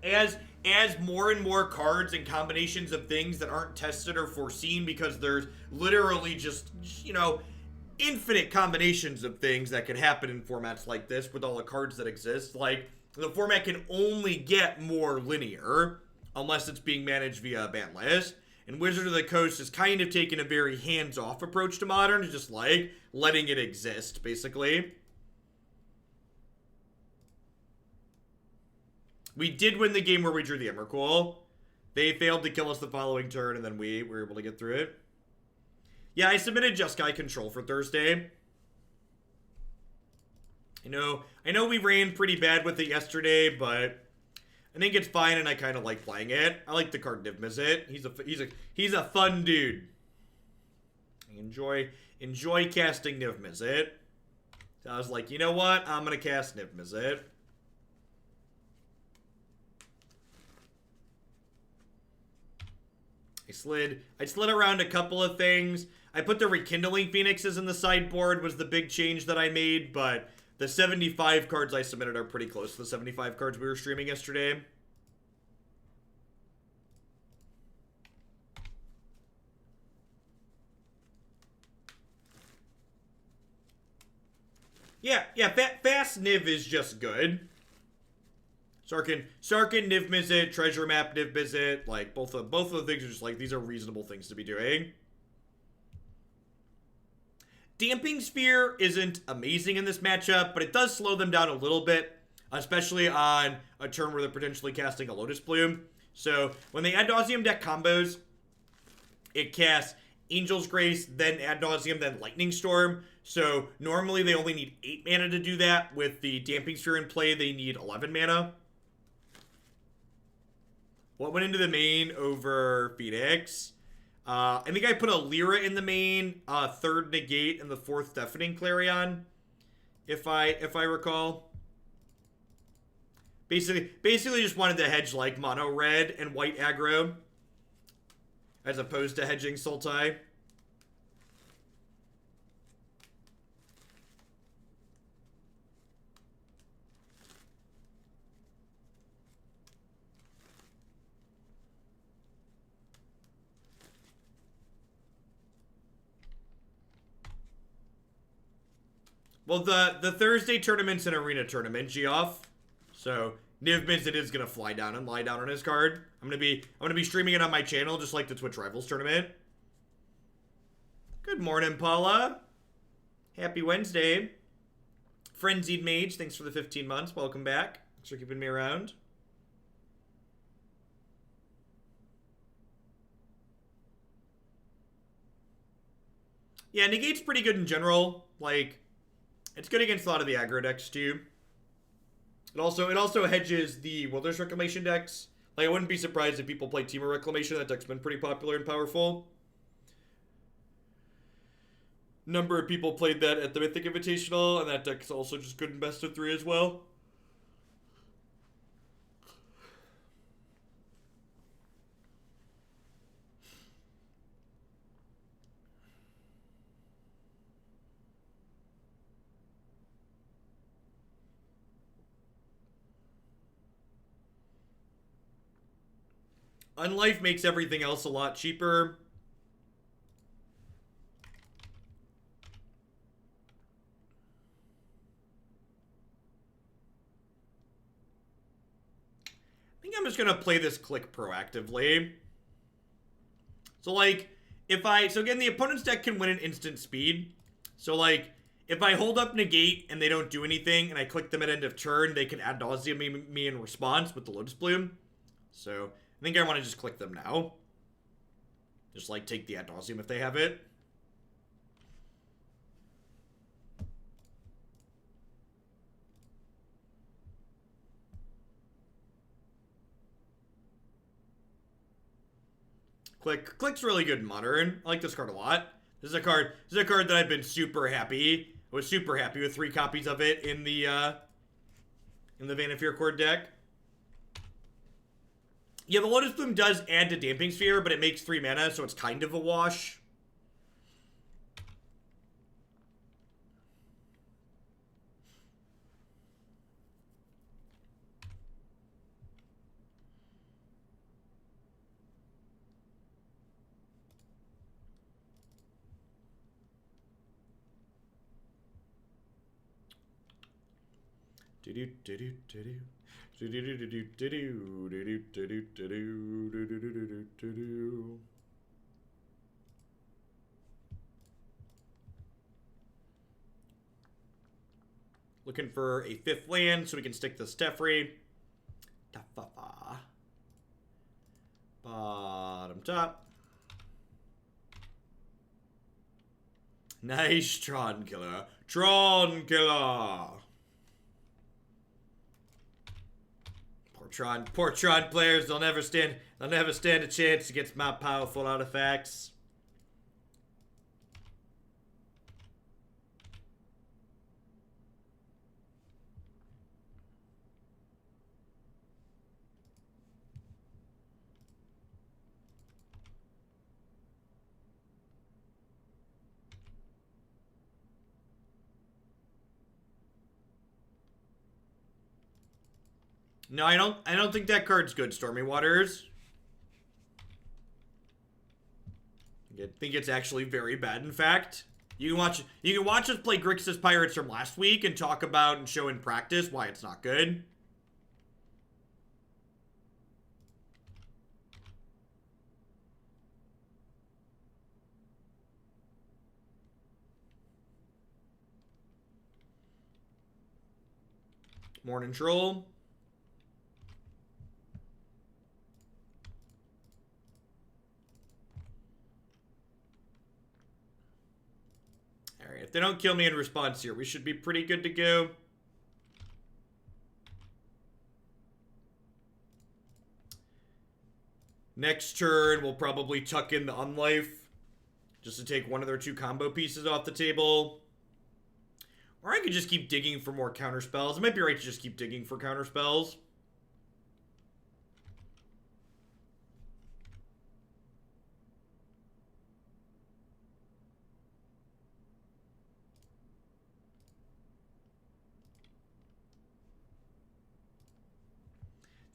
As more and more cards and combinations of things that aren't tested or foreseen because there's literally just, you know, infinite combinations of things that can happen in formats like this with all the cards that exist. Like, the format can only get more linear unless it's being managed via a ban list. And Wizard of the Coast has kind of taken a very hands-off approach to Modern, just like letting it exist, basically. We did win the game where we drew the Emrakul. They failed to kill us the following turn, and then we were able to get through it. Yeah, I submitted Jeskai Control for Thursday. I know we ran pretty bad with it yesterday, but I think it's fine, and I kind of like playing it. I like the card Niv Mizzet. He's a fun dude. I enjoy casting Niv Mizzet. So I was like, you know what? I'm gonna cast Niv Mizzet. I slid around a couple of things. I put the Rekindling Phoenixes in the sideboard was the big change that I made, but the 75 cards I submitted are pretty close to the 75 cards we were streaming yesterday. Yeah, Fast Niv is just good. Sarkhan, Niv Mizzet, Treasure Map, Niv Mizzet, like, both of the things are just, like, these are reasonable things to be doing. Damping Sphere isn't amazing in this matchup, but it does slow them down a little bit, especially on a turn where they're potentially casting a Lotus Plume. So, when they Ad Nauseam deck combos, it casts Angel's Grace, then Ad Nauseam, then Lightning Storm. So normally they only need 8 mana to do that. With the Damping Sphere in play, they need 11 mana. What went into the main over Phoenix? I think I put a Lyra in the main, 3rd Negate, and the 4th Deafening Clarion, if I recall. Basically just wanted to hedge like mono red and white aggro, as opposed to hedging Sultai. Well, the Thursday tournament's an arena tournament, Geoff. So Niv Mizzet is gonna fly down and lie down on his card. I'm gonna be streaming it on my channel, just like the Twitch Rivals tournament. Good morning, Paula. Happy Wednesday. Frenzied Mage, thanks for the 15 months. Welcome back. Thanks for keeping me around. Yeah, Negate's pretty good in general. Like, it's good against a lot of the aggro decks too. It also hedges the Wilderness Reclamation decks. Like, I wouldn't be surprised if people play Temur Reclamation. That deck's been pretty popular and powerful. Number of people played that at the Mythic Invitational, and that deck's also just good in best of 3 as well. Unlife makes everything else a lot cheaper. I think I'm just gonna play this Clique proactively. So like, so again, the opponent's deck can win at instant speed. So like, if I hold up Negate and they don't do anything, and I click them at end of turn, they can Ad Nauseam me in response with the Lotus Bloom. So I think I want to just click them now. Just like take the Ad Nauseam if they have it. Clique's really good in Modern. I like this card a lot. This is a card that I've been super happy. I was super happy with 3 copies of it in the Vanafear Cord deck. Yeah, the Lotus Bloom does add to Damping Sphere, but it makes 3 mana, so it's kind of a wash. Looking for a 5th land so we can stick this Teferi. Bottom top. Nice Tron Killer. Tron Killer. Poor Tron players, they'll never stand a chance against my powerful artifacts. No, I don't think that card's good, Stormy Waters. I think it's actually very bad, in fact. You can watch us play Grixis Pirates from last week and talk about and show in practice why it's not good. Morning Troll. if they don't kill me in response here, we should be pretty good to go. Next turn, we'll probably tuck in the Unlife, just to take one of their 2 combo pieces off the table. Or I could just keep digging for more counter spells. It might be right to just keep digging for counter spells.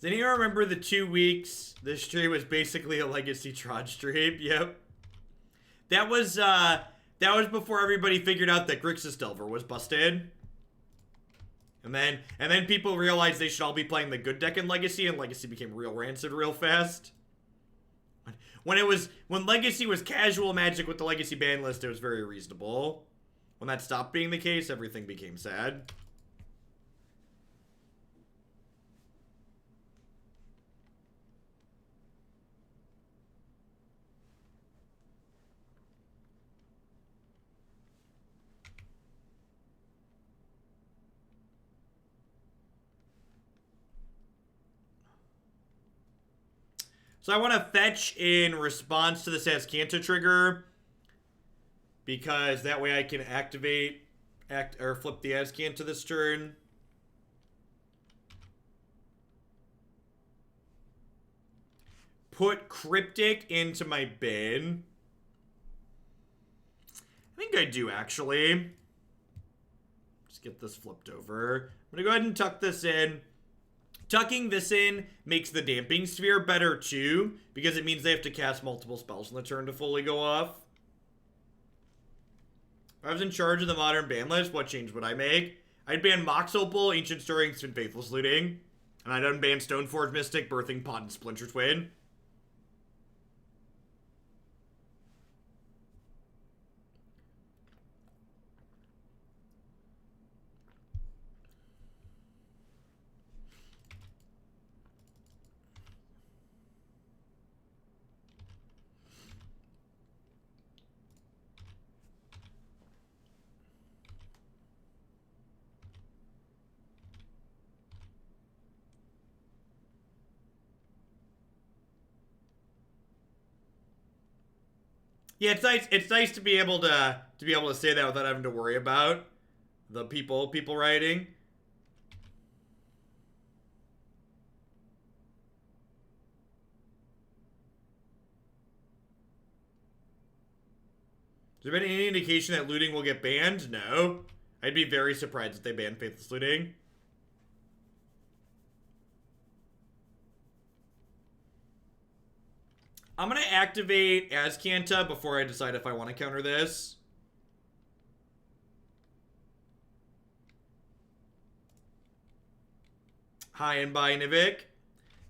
Does anyone remember the 2 weeks this stream was basically a Legacy Trod stream? Yep. That was before everybody figured out that Grixis Delver was busted. And then people realized they should all be playing the good deck in Legacy, and Legacy became real rancid real fast. When Legacy was casual Magic with the Legacy ban list, it was very reasonable. When that stopped being the case, everything became sad. So I want to fetch in response to this Azcanta trigger, because that way I can flip the Azcanta this turn. Put Cryptic into my bin. I think I do, actually. Just get this flipped over. I'm going to go ahead and tuck this in. Tucking this in makes the Damping Sphere better too, because it means they have to cast multiple spells on the turn to fully go off. If I was in charge of the modern ban list, what change would I make? I'd ban Mox Opal, Ancient Stirring, and Faithless Looting. And I'd unban Stoneforge Mystic, Birthing Pod, and Splinter Twin. Yeah, it's nice to be able to say that without having to worry about the people writing. Has there been any indication that looting will get banned? No. I'd be very surprised if they banned Faithless Looting. I'm going to activate Azcanta before I decide if I want to counter this. Hi and bye, Nivik.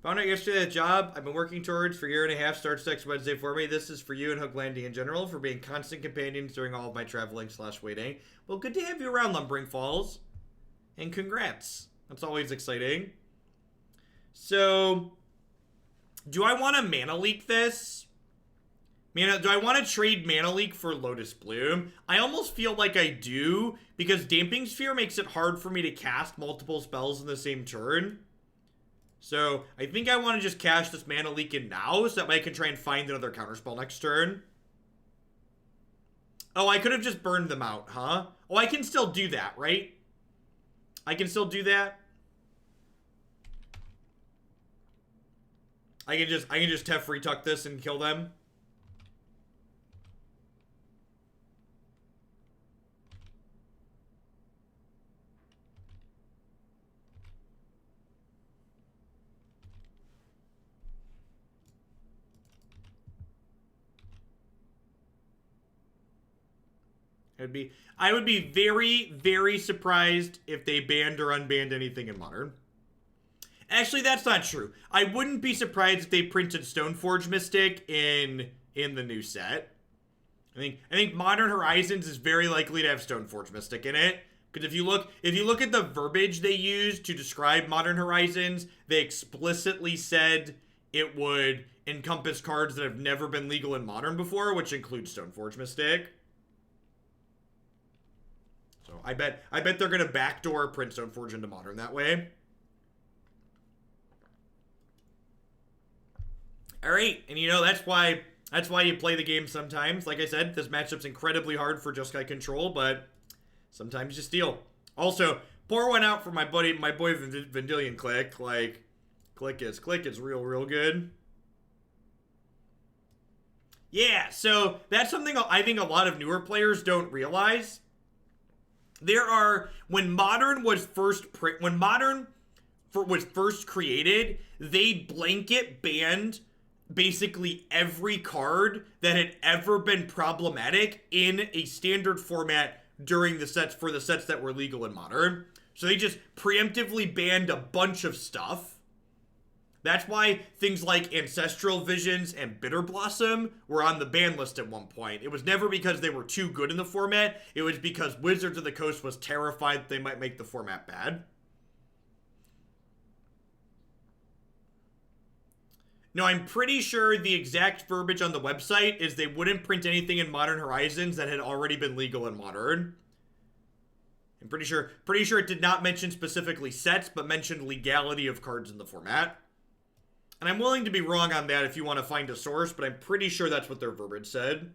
Found out yesterday that job I've been working towards for a year and a half starts next Wednesday for me. This is for you and Hook Landing in general for being constant companions during all of my traveling / waiting. Well, good to have you around, Lumbering Falls. And congrats. That's always exciting. So, do I want to Mana Leak this? Do I want to trade Mana Leak for Lotus Bloom? I almost feel like I do, because Damping Sphere makes it hard for me to cast multiple spells in the same turn. So, I think I want to just cash this Mana Leak in now, so that way I can try and find another counterspell next turn. Oh, I could have just burned them out, huh? Oh, I can still do that, right? I can still do that? I can just Teferi tuck this and kill them. I would be very, very surprised if they banned or unbanned anything in Modern. Actually, that's not true. I wouldn't be surprised if they printed Stoneforge Mystic in the new set. I think Modern Horizons is very likely to have Stoneforge Mystic in it. Because if you look at the verbiage they used to describe Modern Horizons, they explicitly said it would encompass cards that have never been legal in Modern before, which includes Stoneforge Mystic. So I bet they're gonna backdoor print Stoneforge into Modern that way. All right, and you know that's why you play the game sometimes. Like I said, this matchup's incredibly hard for Jeskai control, but sometimes you steal. Also, pour one out for my boy Vendilion Clique. Like, Clique is real good. Yeah, so that's something I think a lot of newer players don't realize. When Modern was first created, they blanket banned basically every card that had ever been problematic in a standard format during the sets that were legal in Modern. So they just preemptively banned a bunch of stuff. That's why things like Ancestral Visions and Bitter Blossom were on the ban list at one point. It was never because they were too good in the format. It was because Wizards of the Coast was terrified that they might make the format bad. No, I'm pretty sure the exact verbiage on the website is they wouldn't print anything in Modern Horizons that had already been legal in Modern. I'm pretty sure it did not mention specifically sets, but mentioned legality of cards in the format. And I'm willing to be wrong on that if you want to find a source, but I'm pretty sure that's what their verbiage said.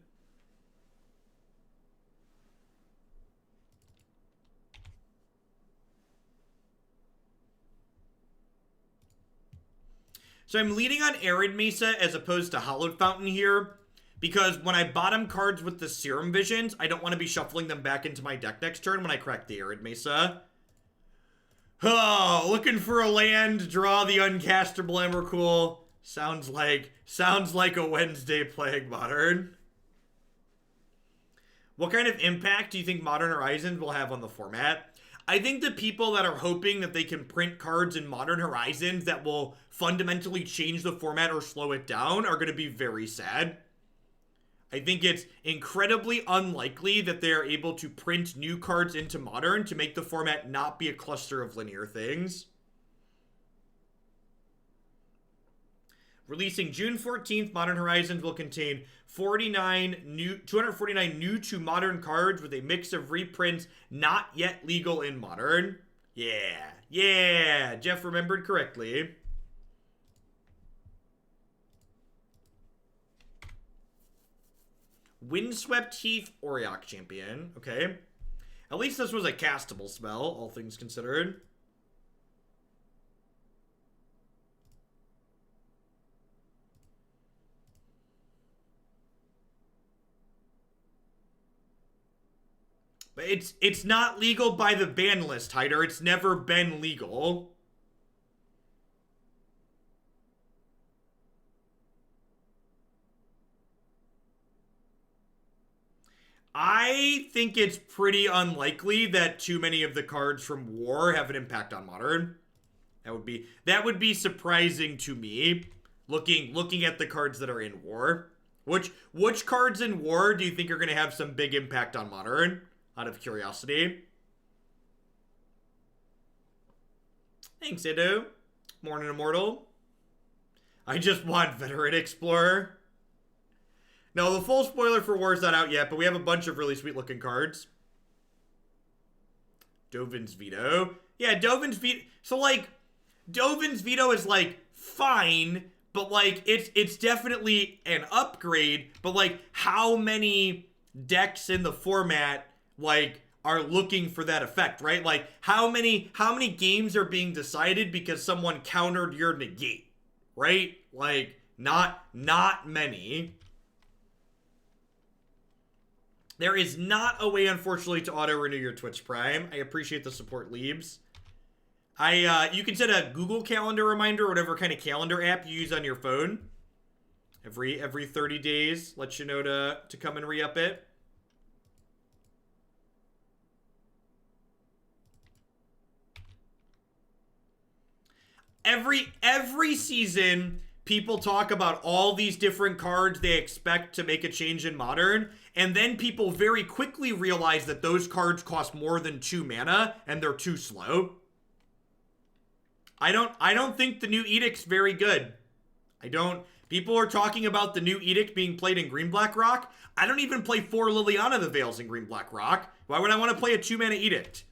So I'm leading on Arid Mesa as opposed to Hallowed Fountain here, because when I bottom cards with the Serum Visions, I don't want to be shuffling them back into my deck next turn when I crack the Arid Mesa. Oh, looking for a land, draw the uncastable Emrakul. Sounds like a Wednesday playing Modern. What kind of impact do you think Modern Horizons will have on the format? I think the people that are hoping that they can print cards in Modern Horizons that will fundamentally change the format or slow it down are going to be very sad. I think it's incredibly unlikely that they are able to print new cards into Modern to make the format not be a cluster of linear things. Releasing June 14th, Modern Horizons will contain 249 new to Modern cards with a mix of reprints not yet legal in Modern. Yeah, Jeff remembered correctly. Windswept Heath Auriok Champion. Okay. At least this was a castable spell, all things considered. But it's not legal by the ban list, Hyder. It's never been legal. I think it's pretty unlikely that too many of the cards from War have an impact on Modern. That would be surprising to me, looking at the cards that are in War. Which cards in War do you think are going to have some big impact on Modern? Out of curiosity. Thanks, Edo. Morning Immortal. I just want Veteran Explorer. No, the full spoiler for War is not out yet, but we have a bunch of really sweet looking cards. Dovin's Veto. Yeah, Dovin's Veto. So, like, Dovin's Veto is, like, fine, but, like, it's definitely an upgrade. But, like, how many decks in the format, like, are looking for that effect, right? Like, how many games are being decided because someone countered your negate, right? Like, not many. There is not a way, unfortunately, to auto-renew your Twitch Prime. I appreciate the support, Leebs. You can set a Google Calendar reminder, or whatever kind of calendar app you use on your phone. Every 30 days, let you know to come and re-up it. Every season, people talk about all these different cards they expect to make a change in Modern, and then people very quickly realize that those cards cost more than 2 mana, and they're too slow. I don't think the new Edict's very good. People are talking about the new Edict being played in Green Black Rock. I don't even play 4 Liliana the Veils in Green Black Rock. Why would I want to play a 2-mana Edict?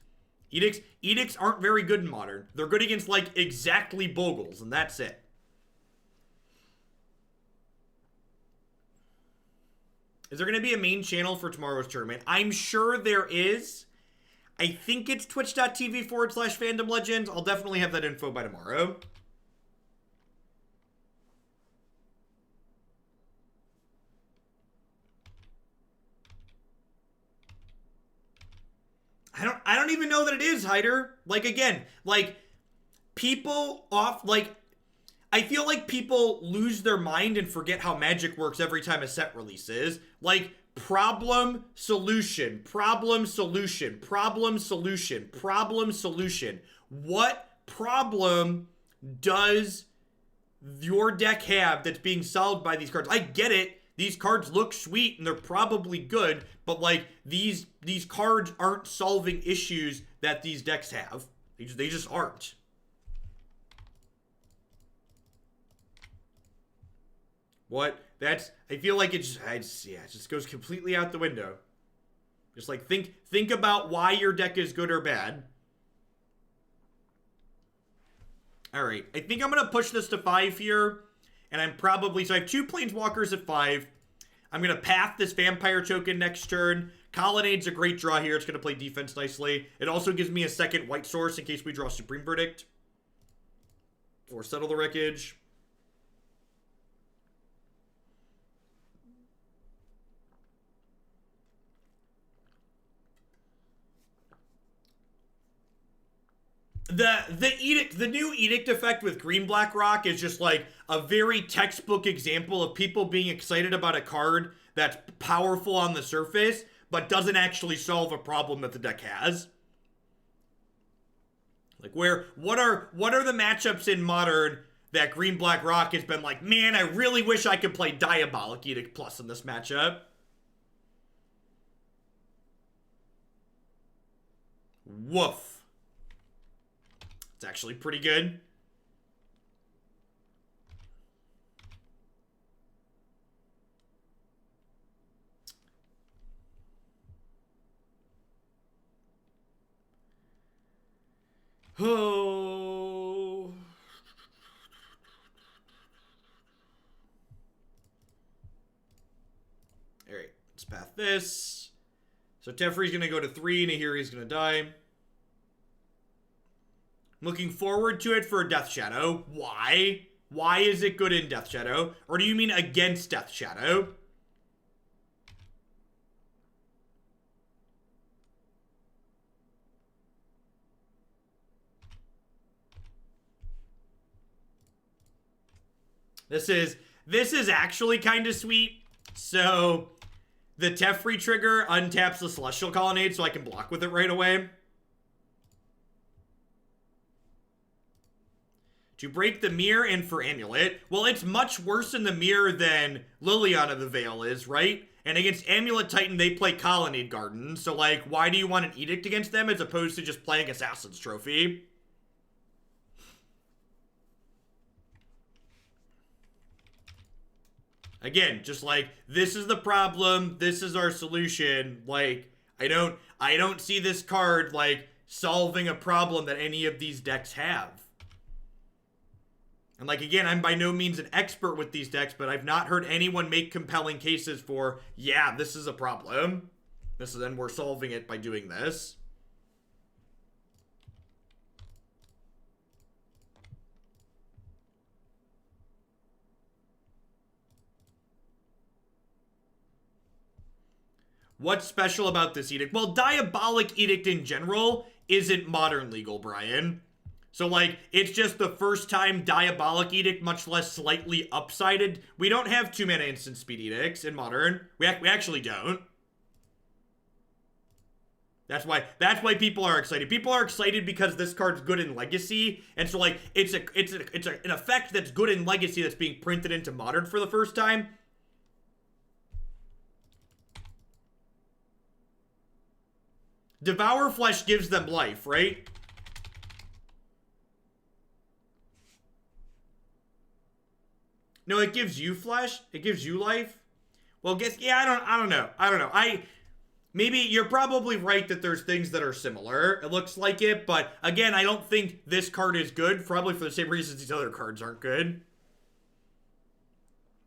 Edicts aren't very good in Modern. They're good against, like, exactly Bogles, and that's it. Is there going to be a main channel for tomorrow's tournament? I'm sure there is. I think it's twitch.tv/Fandom Legends. I'll definitely have that info by tomorrow. I don't even know that it is, Hyder. Like, again, like, people off, like, I feel like people lose their mind and forget how Magic works every time a set releases. Like, problem, solution, problem, solution, problem, solution, problem, solution. What problem does your deck have that's being solved by these cards? I get it. These cards look sweet and they're probably good, but like these cards aren't solving issues that these decks have. They just aren't. What? I feel like it just goes completely out the window. Just like think about why your deck is good or bad. All right, I think I'm gonna push this to 5 here. And I'm probably, so I have 2 Planeswalkers at 5. I'm going to path this Vampire Token next turn. Colonnade's a great draw here. It's going to play defense nicely. It also gives me a second white source in case we draw Supreme Verdict. Or Settle the Wreckage. The new Edict effect with Green Black Rock is just like a very textbook example of people being excited about a card that's powerful on the surface, but doesn't actually solve a problem that the deck has. Like what are the matchups in Modern that Green Black Rock has been like, man, I really wish I could play Diabolic Edict Plus in this matchup. Woof. It's actually pretty good. Oh. All right, let's path this. So Teferi's going to go to 3, Nahiri's going to die. Looking forward to it for Death Shadow. Why? Why is it good in Death Shadow? Or do you mean against Death Shadow? This is actually kind of sweet. So the Teferi trigger untaps the Celestial Colonnade so I can block with it right away. To break the mirror and for Amulet. Well, it's much worse in the mirror than Liliana of the Veil is, right? And against Amulet Titan, they play Colonnade Garden. So, like, why do you want an Edict against them as opposed to just playing Assassin's Trophy? Again, just like, this is the problem, this is our solution. Like, I don't see this card, like, solving a problem that any of these decks have. And like, again, I'm by no means an expert with these decks, but I've not heard anyone make compelling cases for, yeah, this is a problem. And we're solving it by doing this. What's special about this edict? Well, Diabolic Edict in general isn't Modern legal, Brian. So, like, it's just the first time Diabolic Edict, much less slightly upsided. We don't have 2-mana instant speed edicts in Modern. We actually don't. That's why people are excited. People are excited because this card's good in Legacy, and so like it's an effect that's good in Legacy that's being printed into Modern for the first time. Devour Flesh gives them life, right? No, it gives you flesh. It gives you life. Well, yeah, I don't know. maybe you're probably right that there's things that are similar. It looks like it, but again, I don't think this card is good, probably for the same reasons these other cards aren't good.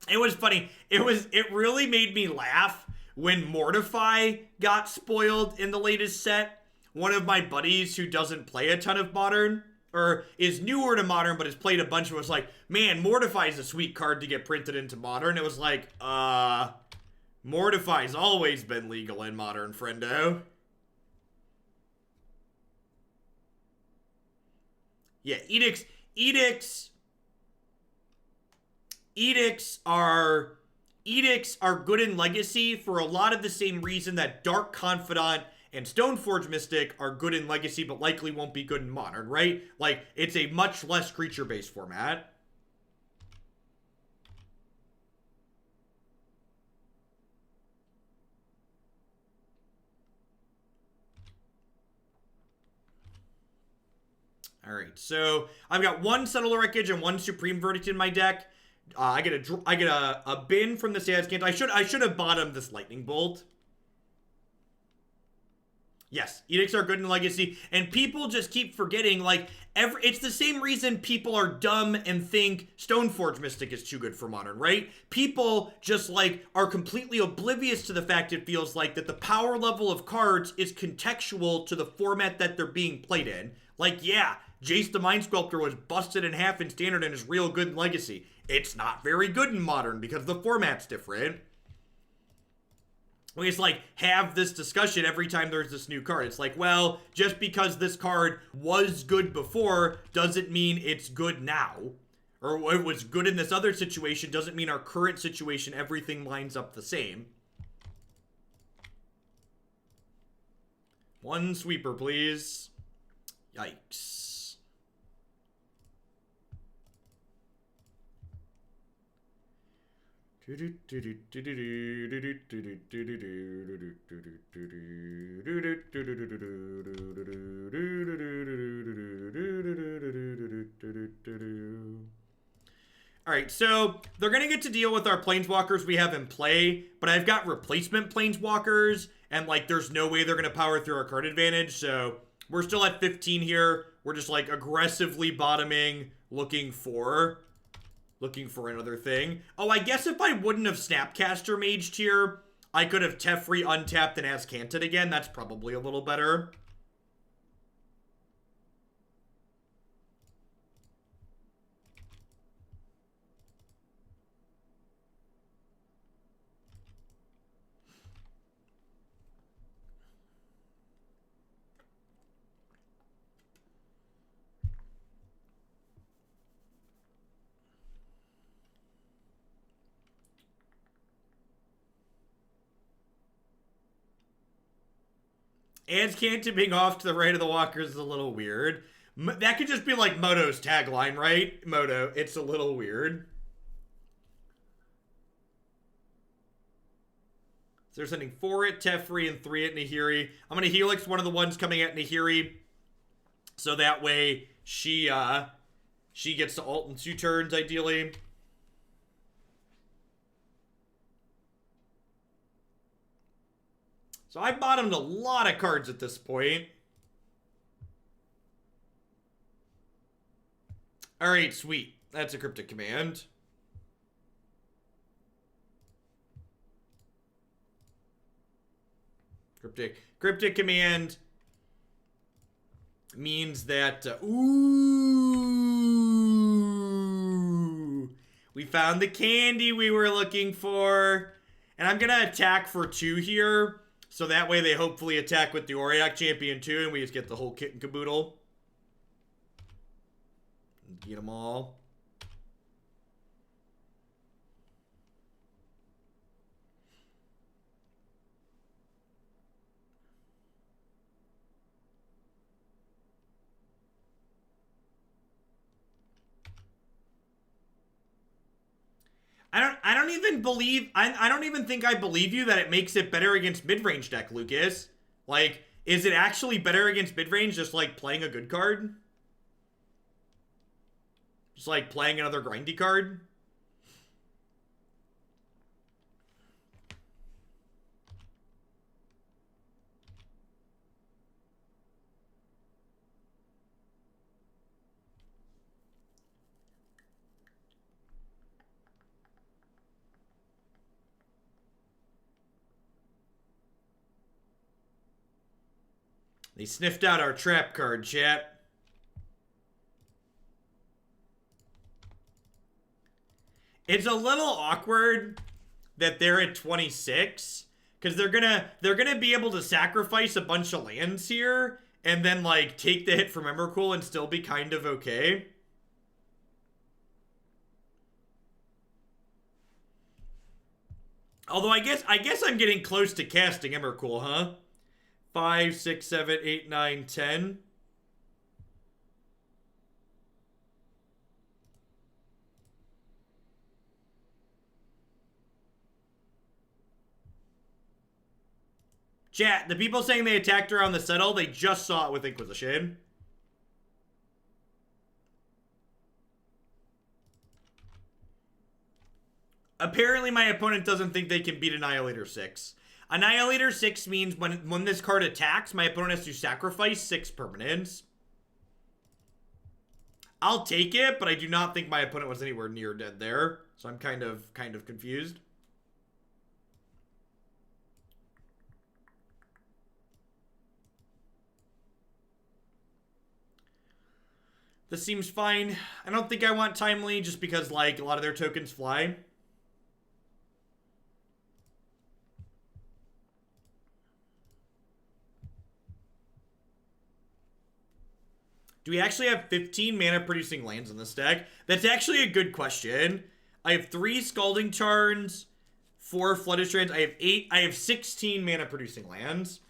It was funny. It really made me laugh when Mortify got spoiled in the latest set. One of my buddies who doesn't play a ton of Modern, or is newer to Modern, but has played a bunch, was like, man, Mortify is a sweet card to get printed into Modern. It was like, Mortify's always been legal in Modern, friendo. Yeah, Edicts are good in Legacy for a lot of the same reason that Dark Confidant and Stoneforge Mystic are good in Legacy, but likely won't be good in Modern, right? Like, it's a much less creature-based format. All right, so I've got one Settle the Wreckage and one Supreme Verdict in my deck. I get a bin from this Azcanta. I should have bottomed this Lightning Bolt. Yes, Edicts are good in Legacy, and people just keep forgetting, like, it's the same reason people are dumb and think Stoneforge Mystic is too good for Modern, right? People just, like, are completely oblivious to the fact, it feels like, that the power level of cards is contextual to the format that they're being played in. Like, yeah, Jace the Mind Sculptor was busted in half in Standard and is real good in Legacy. It's not very good in Modern because the format's different. We just, like, have this discussion every time there's this new card. It's like, well, just because this card was good before doesn't mean it's good now. Or it was good in this other situation doesn't mean our current situation, everything lines up the same. One sweeper, please. Yikes. Alright, so they're going to get to deal with our Planeswalkers we have in play, but I've got replacement Planeswalkers, and, like, there's no way they're going to power through our card advantage, so we're still at 15 here. We're just, like, aggressively bottoming, looking for another thing. Oh, I guess if I wouldn't have Snapcaster Maged here, I could have Teferi untapped and Azcanta again. That's probably a little better. Azcanta being off to the right of the walkers is a little weird. That could just be like Moto's tagline, right? Moto, it's a little weird. So they're sending 4 at Teferi and 3 at Nahiri. I'm going to Helix one of the ones coming at Nahiri. So that way she gets to ult in 2 turns, ideally. So I bottomed a lot of cards at this point. Alright, sweet. That's a Cryptic Command. Cryptic Command means that... ooh! We found the candy we were looking for. And I'm going to attack for 2 here. So that way they hopefully attack with the Auriok Champion too, and we just get the whole kit and caboodle. Get them all. I don't even believe, I don't even think I believe you that it makes it better against mid-range deck, Lucas. Like, is it actually better against mid-range just like playing a good card? Just like playing another grindy card? They sniffed out our trap card, chat. It's a little awkward that they're at 26 because they're gonna be able to sacrifice a bunch of lands here and then like take the hit from Emrakul and still be kind of okay. Although I guess I'm getting close to casting Emrakul, huh? 5, 6, 7, 8, 9, 10. Chat, the people saying they attacked around the Settle, they just saw it with Inquisition. Apparently my opponent doesn't think they can beat Annihilator 6. Annihilator 6 means when this card attacks, my opponent has to sacrifice 6 permanents. I'll take it, but I do not think my opponent was anywhere near dead there. So I'm kind of confused. This seems fine. I don't think I want Timely just because, like, a lot of their tokens fly. Do we actually have 15 mana producing lands in this deck? That's actually a good question. I have 3 Scalding Tarns, 4 Flooded Strands. I have 16 mana producing lands.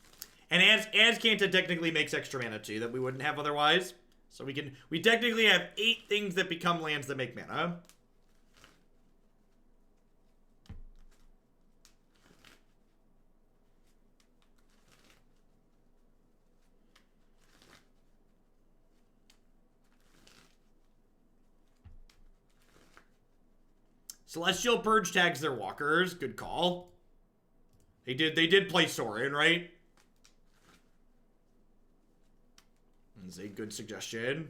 And Azcanta technically makes extra mana too that we wouldn't have otherwise. So we technically have 8 things that become lands that make mana. Celestial Purge tags their walkers. Good call. They did play Sorin, right? That's a good suggestion.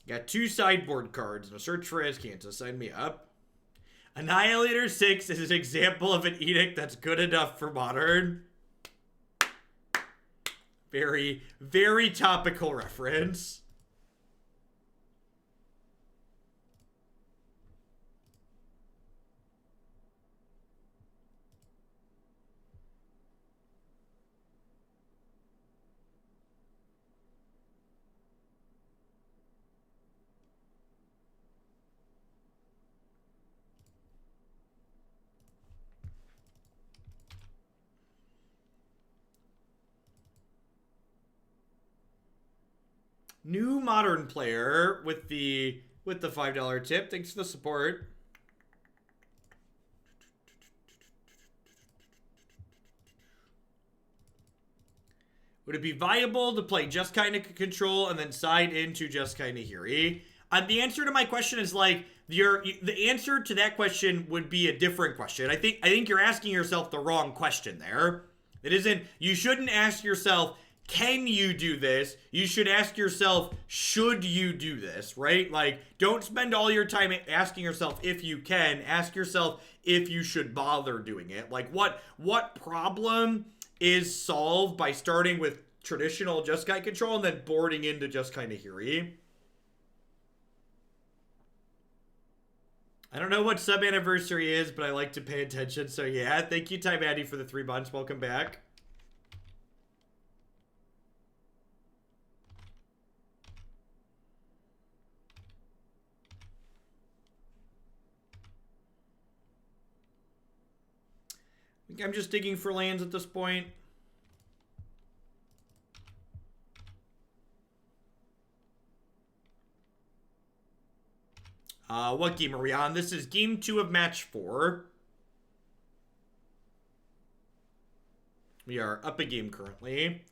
Got 2 sideboard cards and a search for Azcanta. Sign me up. Annihilator 6 is an example of an edict that's good enough for Modern. Very, very topical reference. New Modern player with the $5 tip. Thanks for the support. Would it be viable to play Jeskai Control and then side into Jeskai Nahiri? The answer to my question is like the answer to that question would be a different question. I think you're asking yourself the wrong question there. It isn't. You shouldn't ask yourself, can you do this? You should ask yourself, should you do this, right? Like, don't spend all your time asking yourself if you can. Ask yourself if you should bother doing it. Like, what problem is solved by starting with traditional Jeskai control and then boarding into Jeskai Nahiri? I don't know what sub-anniversary is, but I like to pay attention. So, yeah, thank you, Time Addy, for the 3 months. Welcome back. I think I'm just digging for lands at this point. What game are we on? This is game 2 of match 4. We are up a game currently.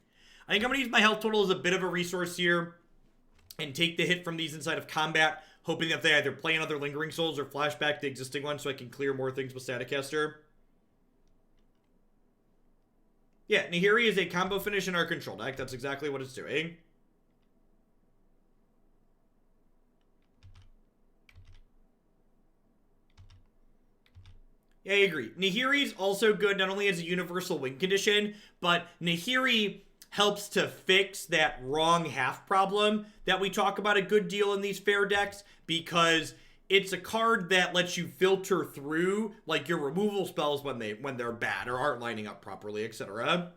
I think I'm going to use my health total as a bit of a resource here and take the hit from these inside of combat, hoping that they either play another Lingering Souls or flashback the existing one so I can clear more things with Staticaster. Yeah, Nahiri is a combo finish in our control deck. That's exactly what it's doing. Yeah, I agree. Nahiri's also good, not only as a universal win condition, but Nahiri helps to fix that wrong half problem that we talk about a good deal in these fair decks, because it's a card that lets you filter through like your removal spells when they're bad or aren't lining up properly, etc.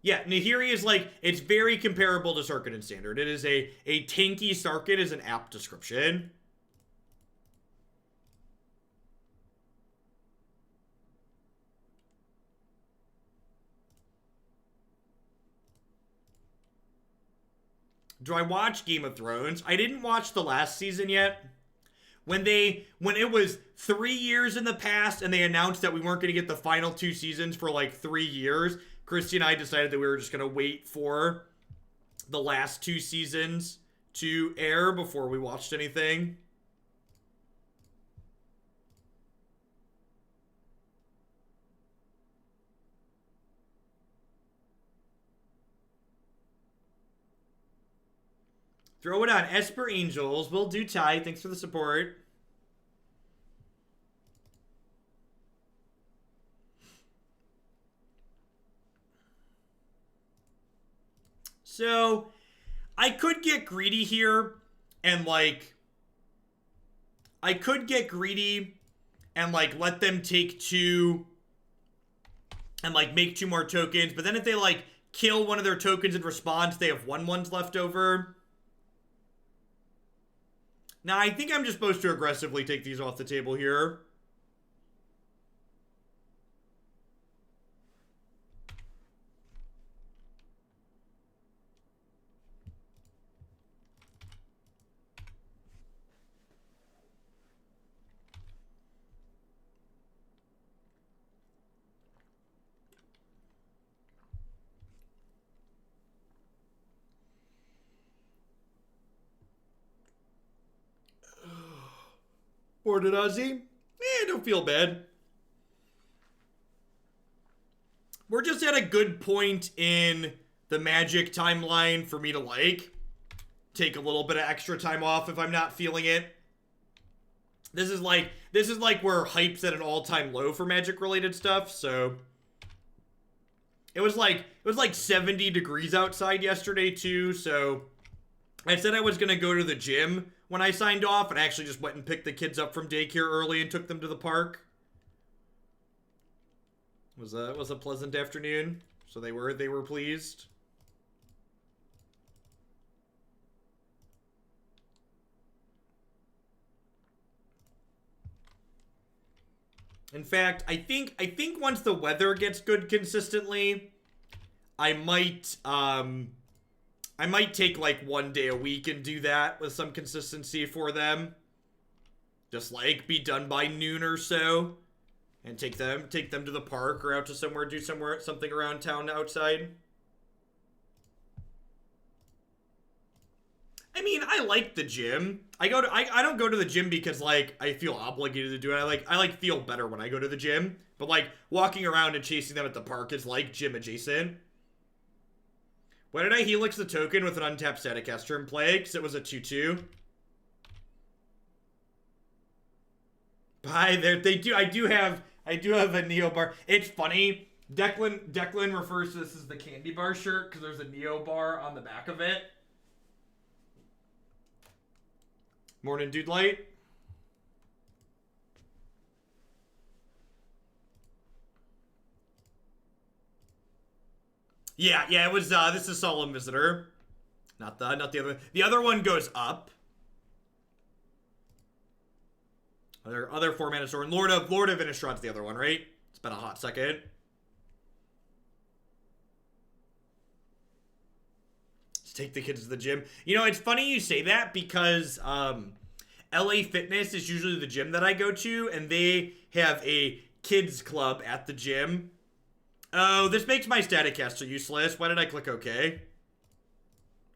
Yeah, Nahiri is like, it's very comparable to Sarkhan in Standard. It is a tanky Sarkhan is an apt description. Do I watch Game of Thrones? I didn't watch the last season yet. When it was 3 years in the past and they announced that we weren't going to get the final 2 seasons for like 3 years, Christy and I decided that we were just going to wait for the last 2 seasons to air before we watched anything. Throw it on Esper Angels. Will do, Ty. Thanks for the support. So, I could get greedy here and like... I could get greedy and like let them take 2 and like make 2 more tokens. But then if they like kill one of their tokens in response, they have 1/1s left over. Now, I think I'm just supposed to aggressively take these off the table here. Boarded Ozzy? Don't feel bad. We're just at a good point in the Magic timeline for me to like take a little bit of extra time off if I'm not feeling it. This is like where hype's at an all-time low for Magic related stuff, so it was like 70 degrees outside yesterday too, so I said I was going to go to the gym when I signed off, and I actually just went and picked the kids up from daycare early and took them to the park. Was a pleasant afternoon, so they were pleased. In fact, I think once the weather gets good consistently, I might take like 1 day a week and do that with some consistency for them. Just like be done by noon or so and take them to the park or out to somewhere, do something around town outside. I mean, I like the gym. I don't go to the gym because like I feel obligated to do it. I feel better when I go to the gym. But like walking around and chasing them at the park is like gym adjacent. Why did I Helix the token with an untapped Staticaster in play? Because it was a 2/2. Bye there. I do have a Neo bar. It's funny. Declan refers to this as the candy bar shirt because there's a Neo bar on the back of it. Morning, Dude Light. Yeah, it was, this is Solemn Visitor. Not the other. The other one goes up. Other 4-mana sword. Lord of Innistrād's the other one, right? It's been a hot second. Let's take the kids to the gym. You know, it's funny you say that because, LA Fitness is usually the gym that I go to, and they have a kids club at the gym. Oh, this makes my Staticaster useless. Why did I click OK?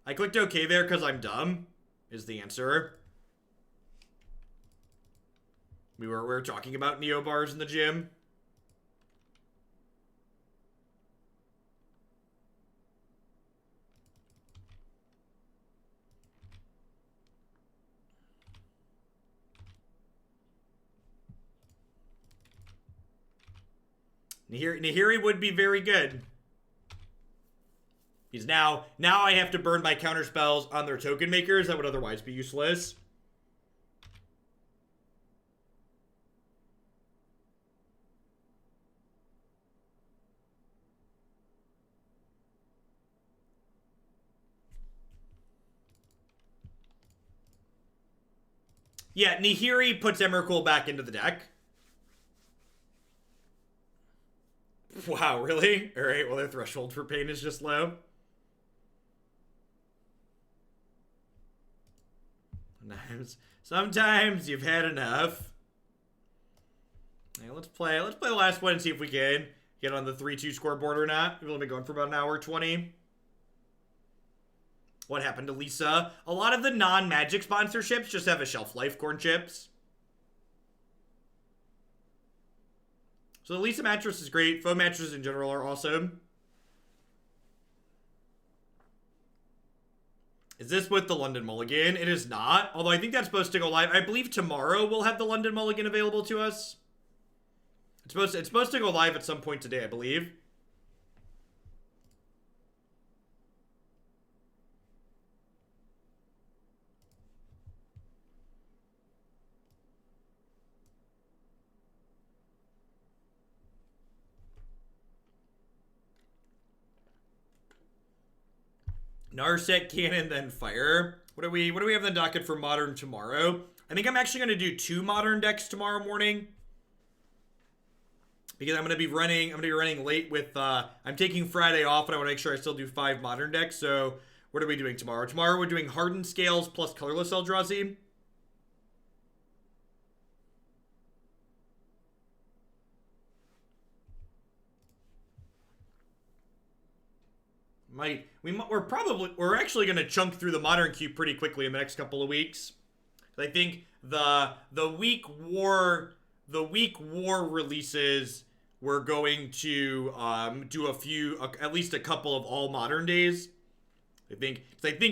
I clicked OK there because I'm dumb, is the answer. We were talking about Neo bars in the gym. Nahiri would be very good. Because now I have to burn my counter spells on their token makers that would otherwise be useless. Yeah, Nahiri puts Emrakul back into the deck. Wow, really? Alright, well, their threshold for pain is just low. Sometimes you've had enough. Right, let's play the last one and see if we can get on the 3-2 scoreboard or not. We've only been going for about an hour 20. What happened to Lisa? A lot of the non-Magic sponsorships just have a shelf life, corn chips. So the Lisa mattress is great. Foam mattresses in general are awesome. Is this with the London Mulligan? It is not. Although I think that's supposed to go live. I believe tomorrow we'll have the London Mulligan available to us. It's supposed to go live at some point today, I believe. Narset Cannon, then Fire. What do we have in the docket for Modern tomorrow? I think I'm actually going to do 2 Modern decks tomorrow morning. Because I'm going to be running late with, I'm taking Friday off and I want to make sure I still do 5 Modern decks. So what are we doing tomorrow? Tomorrow we're doing Hardened Scales plus Colorless Eldrazi. We're actually going to chunk through the Modern queue pretty quickly in the next couple of weeks. I think the week war releases, we're going to do at least a couple of all Modern days. I think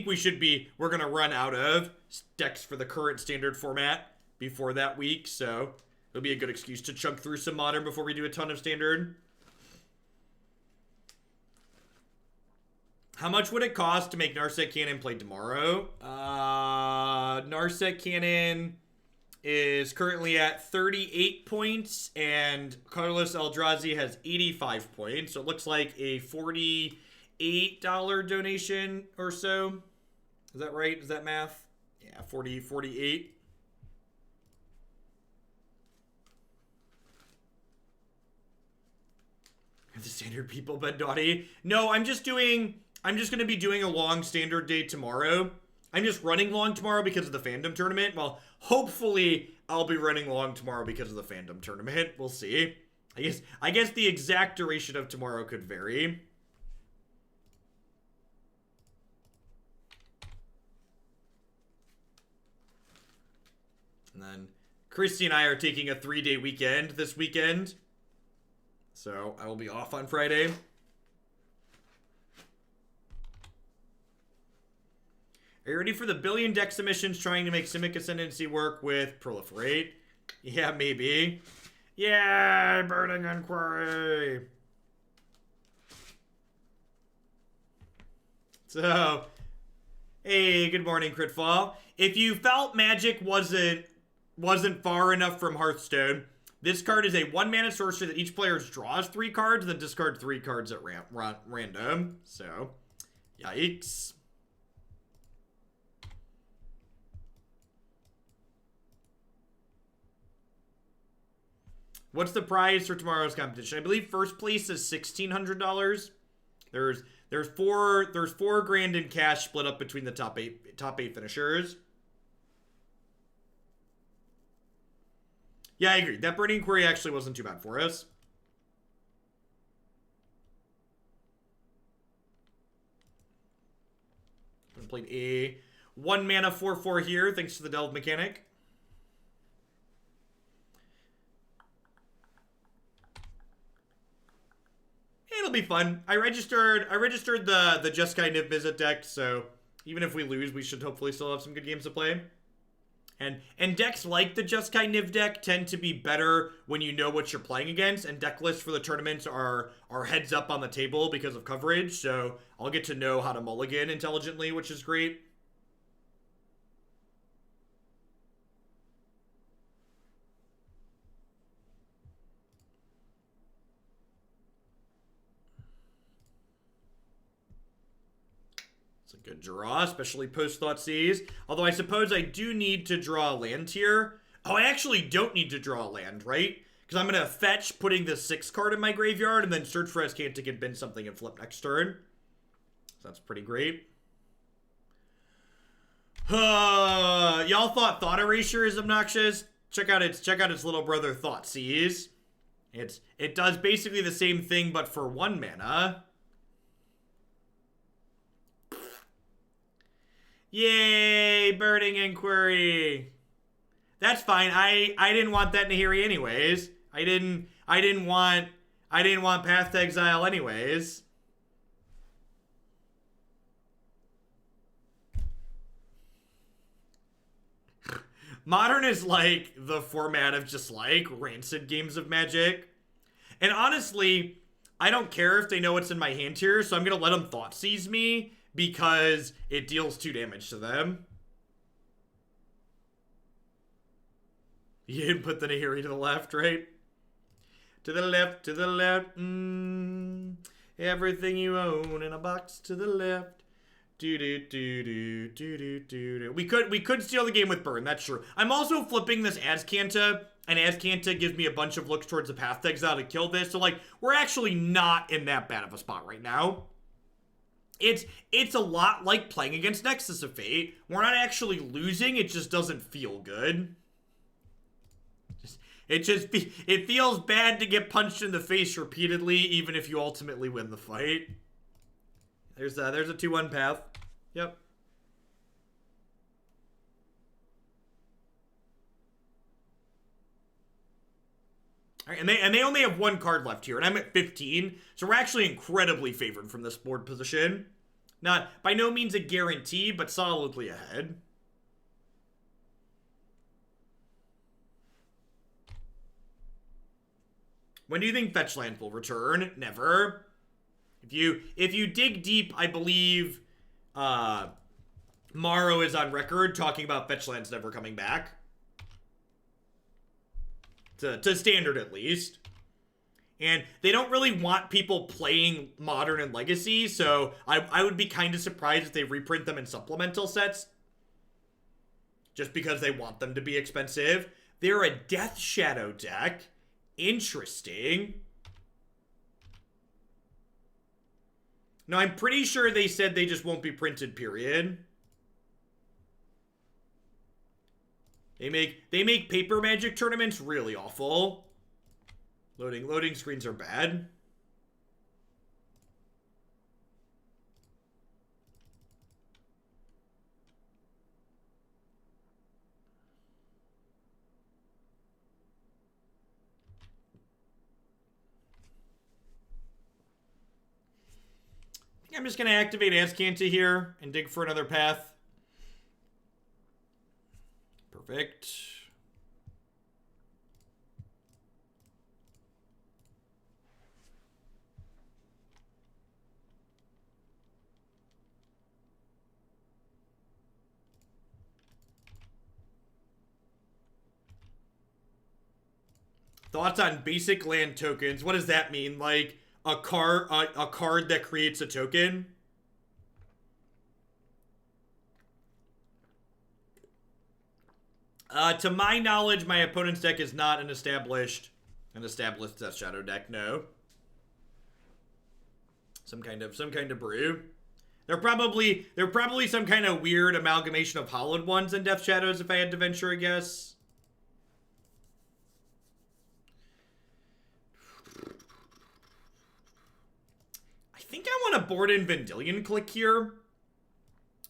we're going to run out of decks for the current standard format before that week, so it'll be a good excuse to chunk through some Modern before we do a ton of standard. How much would it cost to make Narset Cannon play tomorrow? Narset Cannon is currently at 38 points, and Colorless Eldrazi has 85 points. So it looks like a $48 donation or so. Is that right? Is that math? Yeah, 48. Are the standard people been naughty? No, I'm just going to be doing a long standard day tomorrow. I'm just running long tomorrow because of the fandom tournament. Well, hopefully I'll be running long tomorrow because of the fandom tournament. We'll see. I guess the exact duration of tomorrow could vary. And then Christy and I are taking a 3-day weekend this weekend. So I will be off on Friday. Are you ready for the billion deck submissions trying to make Simic Ascendancy work with Proliferate? Yeah, maybe. Yeah, Burning Inquiry. So, hey, good morning, Critfall. If you felt Magic wasn't far enough from Hearthstone, this card is a 1-mana sorcery that each player draws 3 cards, then discard 3 cards at random. So, yikes. What's the prize for tomorrow's competition? I believe first place is $1,600. There's four grand in cash split up between the top eight finishers. Yeah, I agree. That Burning Query actually wasn't too bad for us. Played a 1-mana 4/4 here, thanks to the Delve mechanic. It'll be fun. I registered the Jeskai Niv Izzet deck, so even if we lose, we should hopefully still have some good games to play. And decks like the Jeskai Niv deck tend to be better when you know what you're playing against, and deck lists for the tournaments are heads up on the table because of coverage, so I'll get to know how to mulligan intelligently, which is great. Good draw, especially post Thoughtseize. Although I suppose I do need to draw a land here. Oh, I actually don't need to draw a land, right? Because I'm going to fetch, putting the 6 card in my graveyard, and then search for Azcanta and bin something and flip next turn. So that's pretty great. Y'all thought Thought Erasure is obnoxious? Check out its little brother Thoughtseize. It does basically the same thing, but for 1 mana. Yay, Burning Inquiry. That's fine. I didn't want that Nahiri anyways. I didn't want Path to Exile anyways. Modern is like the format of just like rancid games of Magic. And honestly, I don't care if they know what's in my hand here, so I'm gonna let them Thoughtseize me, because it deals 2 damage to them. You didn't put the Nahiri to the left, right? To the left, to the left. Everything you own in a box to the left. Do. We could steal the game with burn, that's true. I'm also flipping this Azcanta, and Azcanta gives me a bunch of looks towards the Path to Exile to kill this. So, like, we're actually not in that bad of a spot right now. It's a lot like playing against Nexus of Fate. We're not actually losing, it just doesn't feel good. It feels bad to get punched in the face repeatedly, even if you ultimately win the fight. There's a 2-1 path. Yep. All right, and they only have 1 card left here, and I'm at 15, so we're actually incredibly favored from this board position. Not, by no means a guarantee, but solidly ahead. When do you think fetch land will return? Never. If you dig deep, I believe Morrow is on record talking about fetch lands never coming back. To standard, at least. And they don't really want people playing Modern and Legacy, so I would be kind of surprised if they reprint them in supplemental sets. Just because they want them to be expensive. They're a Death Shadow deck. Interesting. No, I'm pretty sure they said they just won't be printed, period. They make paper Magic tournaments really awful. Loading screens are bad. I think I'm just going to activate Azcanta here and dig for another path. Perfect. Thoughts on basic land tokens? What does that mean? Like a card that creates a token? To my knowledge, my opponent's deck is not an established Death Shadow deck. No. Some kind of brew. They're probably some kind of weird amalgamation of Hallowed ones and Death Shadows, if I had to venture a guess. I think I want to board in Vendilion Clique here.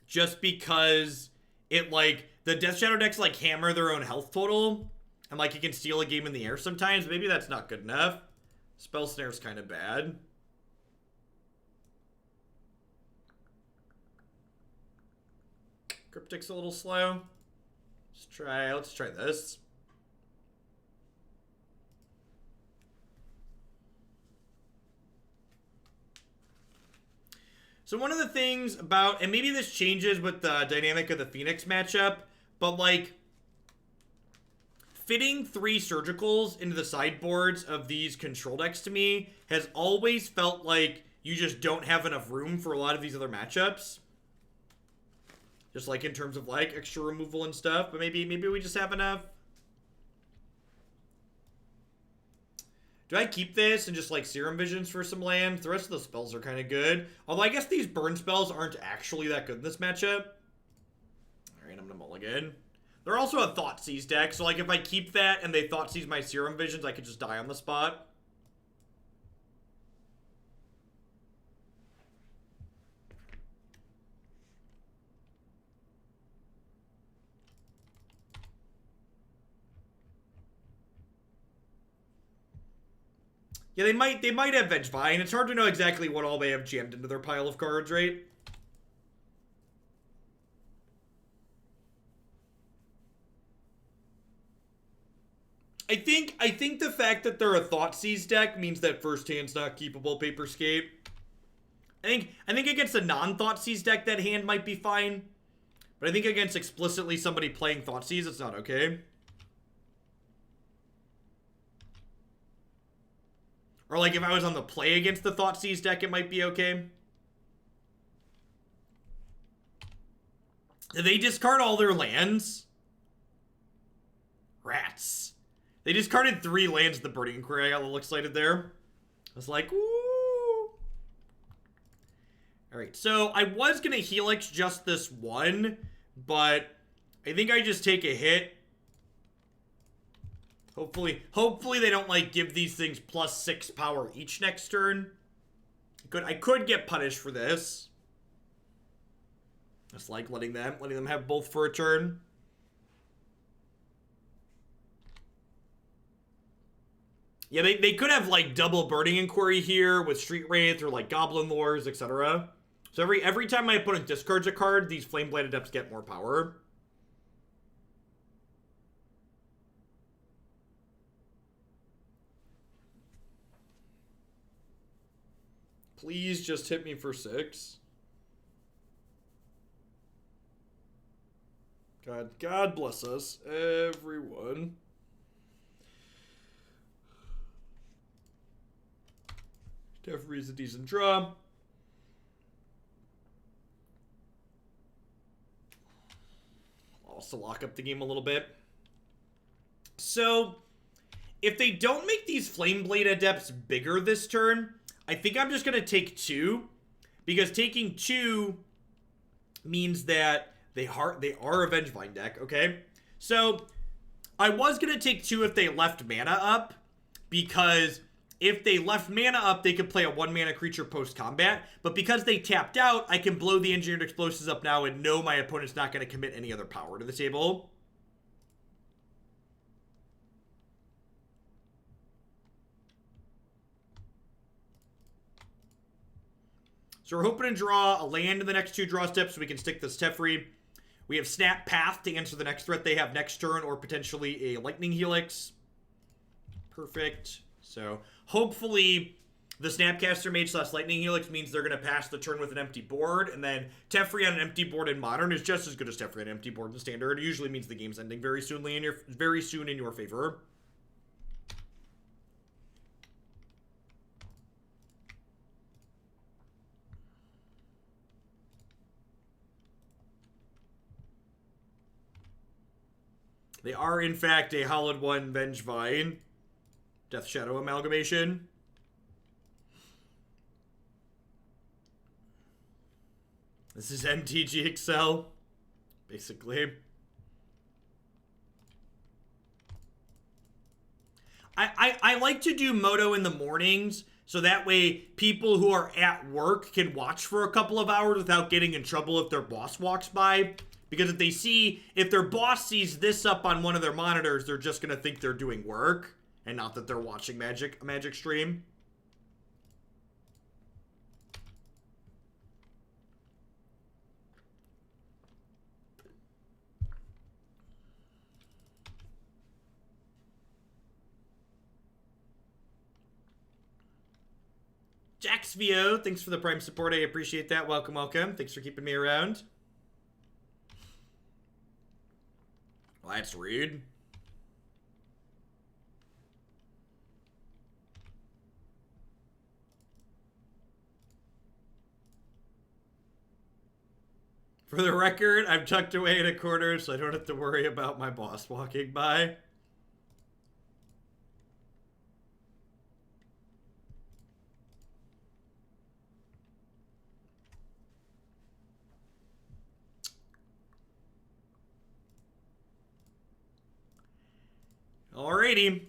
Just because it, like, the Death Shadow decks, like, hammer their own health total. And, like, you can steal a game in the air sometimes. Maybe that's not good enough. Spell Snare's kind of bad. Cryptic's a little slow. Let's try this. So one of the things about, and maybe this changes with the dynamic of the Phoenix matchup, but like fitting 3 surgicals into the sideboards of these control decks to me has always felt like you just don't have enough room for a lot of these other matchups. Just like in terms of like extra removal and stuff, but maybe we just have enough. Do I keep this and just like Serum Visions for some lands? The rest of the spells are kind of good. Although I guess these burn spells aren't actually that good in this matchup. Alright, I'm gonna mulligan. They're also a Thoughtseize deck, so like if I keep that and they Thoughtseize my Serum Visions, I could just die on the spot. Yeah, they might have Vengevine. It's hard to know exactly what all they have jammed into their pile of cards, right? I think the fact that they're a Thoughtseize deck means that first hand's not keepable, Paperscape. I think against a non-Thoughtseize deck that hand might be fine. But I think against explicitly somebody playing Thoughtseize, it's not okay. Or like if I was on the play against the Thoughtseize deck, it might be okay. Did they discard all their lands? Rats. They discarded 3 lands, the Burning Inquiry. I got a little excited there. I was like, ooh. Alright, so I was going to Helix just this one, but I think I just take a hit. Hopefully they don't like give these things +6 power each next turn. I could get punished for this. Just like letting them have both for a turn. Yeah, they could have like double Burning Inquiry here with Street Wraith or like Goblin Lures, etc. So every time my opponent discards a card, these Flameblade Adepts get more power. Please just hit me for 6. God bless us, everyone. Teferi's a decent draw. Also lock up the game a little bit. So, if they don't make these Flameblade Adepts bigger this turn, I think I'm just going to take 2. Because taking 2 means that they are a Vengevine deck, okay? So, I was going to take 2 if they left mana up. Because if they left mana up, they could play a 1-mana creature post-combat. But because they tapped out, I can blow the Engineered Explosives up now and know my opponent's not going to commit any other power to the table. So we're hoping to draw a land in the next 2 draw steps so we can stick this Teferi. We have Snap Path to answer the next threat they have next turn, or potentially a Lightning Helix. Perfect. So hopefully the Snapcaster Mage / Lightning Helix means they're going to pass the turn with an empty board, and then Teferi on an empty board in Modern is just as good as Teferi on an empty board in Standard. It usually means the game's ending very soon in your favor. They are, in fact, a Hallowed One Vengevine. Death Shadow Amalgamation. This is MTG Excel, basically. I like to do Moto in the mornings, so that way people who are at work can watch for a couple of hours without getting in trouble if their boss walks by. Because if their boss sees this up on one of their monitors, they're just going to think they're doing work and not that they're watching a magic stream. Jaxvio, thanks for the Prime support. I appreciate that. Welcome, welcome. Thanks for keeping me around. Well, that's rude. For the record, I'm tucked away in a corner so I don't have to worry about my boss walking by. Alrighty.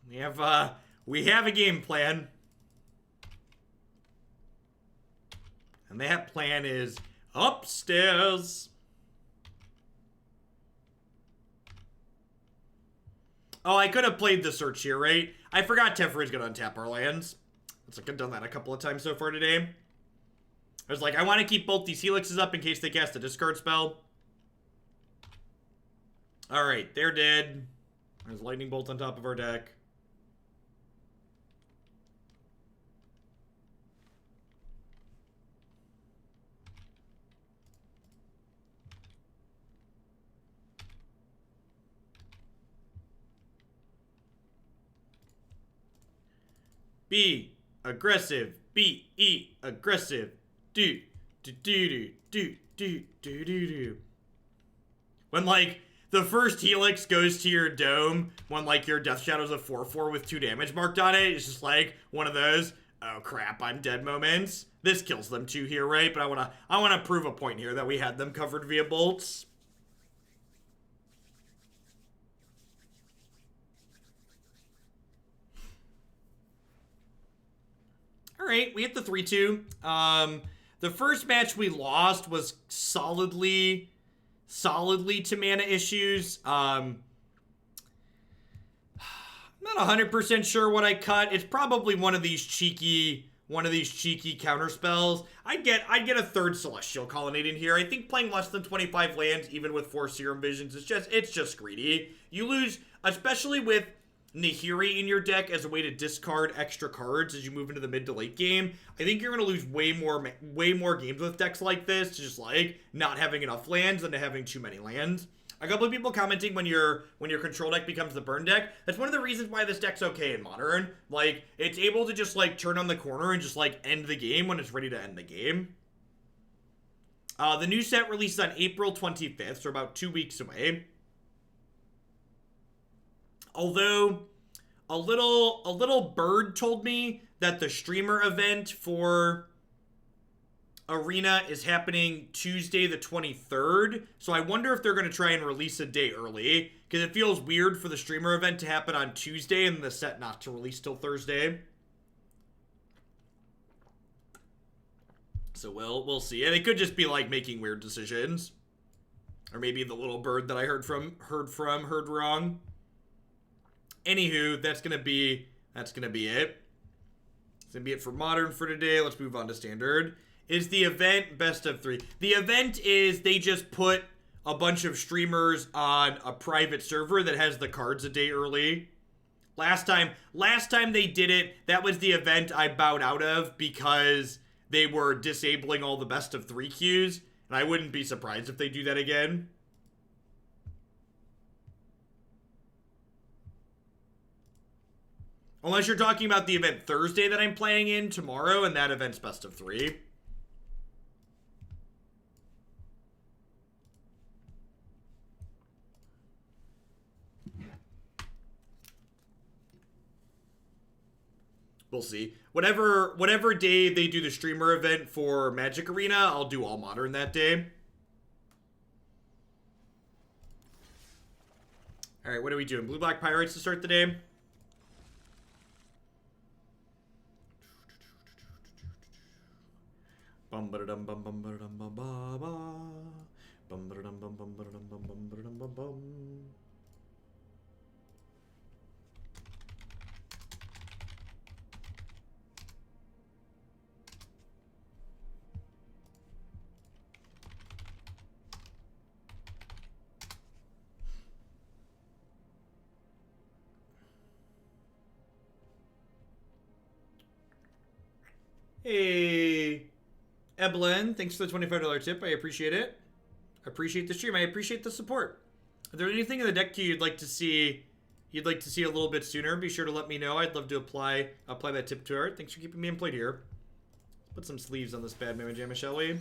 We have a game plan. And that plan is upstairs. Oh, I could have played the search here, right? I forgot Teferi's gonna untap our lands. It's like I've done that a couple of times so far today. I was like, I want to keep both these helixes up in case they cast a discard spell. Alright, they're dead. There's Lightning Bolt on top of our deck. Be aggressive. Be aggressive. Do do do do do do do do do. When like the first helix goes to your dome, when like your Death Shadow's a 4/4 with 2 damage marked on it, it's just like one of those, oh crap, I'm dead moments. This kills them too here, right? But I wanna prove a point here that we had them covered via bolts. Alright, we hit the 3-2. The first match we lost was solidly to mana issues. I'm not 100% sure what I cut. It's probably one of these cheeky counter spells. I'd get a third Celestial Colonnade in here. I think playing less than 25 lands, even with 4 Serum Visions, it's just greedy. You lose, especially with Nahiri in your deck as a way to discard extra cards as you move into the mid to late game. I think you're going to lose way more games with decks like this, just like not having enough lands than to having too many lands. A couple of people commenting when your control deck becomes the burn deck. That's one of the reasons why this deck's okay in Modern. Like, it's able to just like turn on the corner and just like end the game when it's ready to end the game. The new set released on April 25th, so about 2 weeks away. Although, a little bird told me that the streamer event for Arena is happening Tuesday the 23rd. So I wonder if they're going to try and release a day early. Because it feels weird for the streamer event to happen on Tuesday and the set not to release till Thursday. So we'll see. And it could just be like making weird decisions. Or maybe the little bird that I heard wrong. Anywho, that's gonna be it. It's gonna be it for Modern for today. Let's move on to Standard. Is the event best of 3? The event is they just put a bunch of streamers on a private server that has the cards a day early. Last time they did it, that was the event I bowed out of because they were disabling all the best of 3 queues, and I wouldn't be surprised if they do that again. Unless you're talking about the event Thursday that I'm playing in tomorrow, and that event's best of 3. We'll see. Whatever day they do the streamer event for Magic Arena, I'll do all Modern that day. Alright, what are we doing? Blue-Black Pirates to start the day? Bum ba dum bum bum ba dum bum ba ba. Bum ba dum bum bum ba dum bum bum ba dum bum bum. Hey, Evelyn, thanks for the $25 tip. I appreciate it. I appreciate the stream. I appreciate the support. Is there anything in the deck queue you'd like to see? You'd like to see a little bit sooner? Be sure to let me know. I'd love to apply that tip to it. Thanks for keeping me employed here. Put some sleeves on this bad Mamma Jamma, shall we?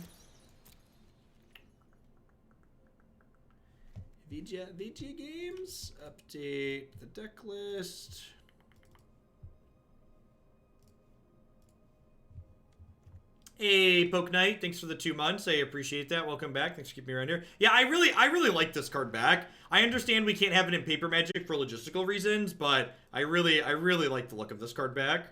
VG games. Update the deck list. Hey, Poke Knight, thanks for the 2 months. I appreciate that. Welcome back. Thanks for keeping me around here. Yeah, I really like this card back. I understand we can't have it in Paper Magic for logistical reasons, but I really like the look of this card back.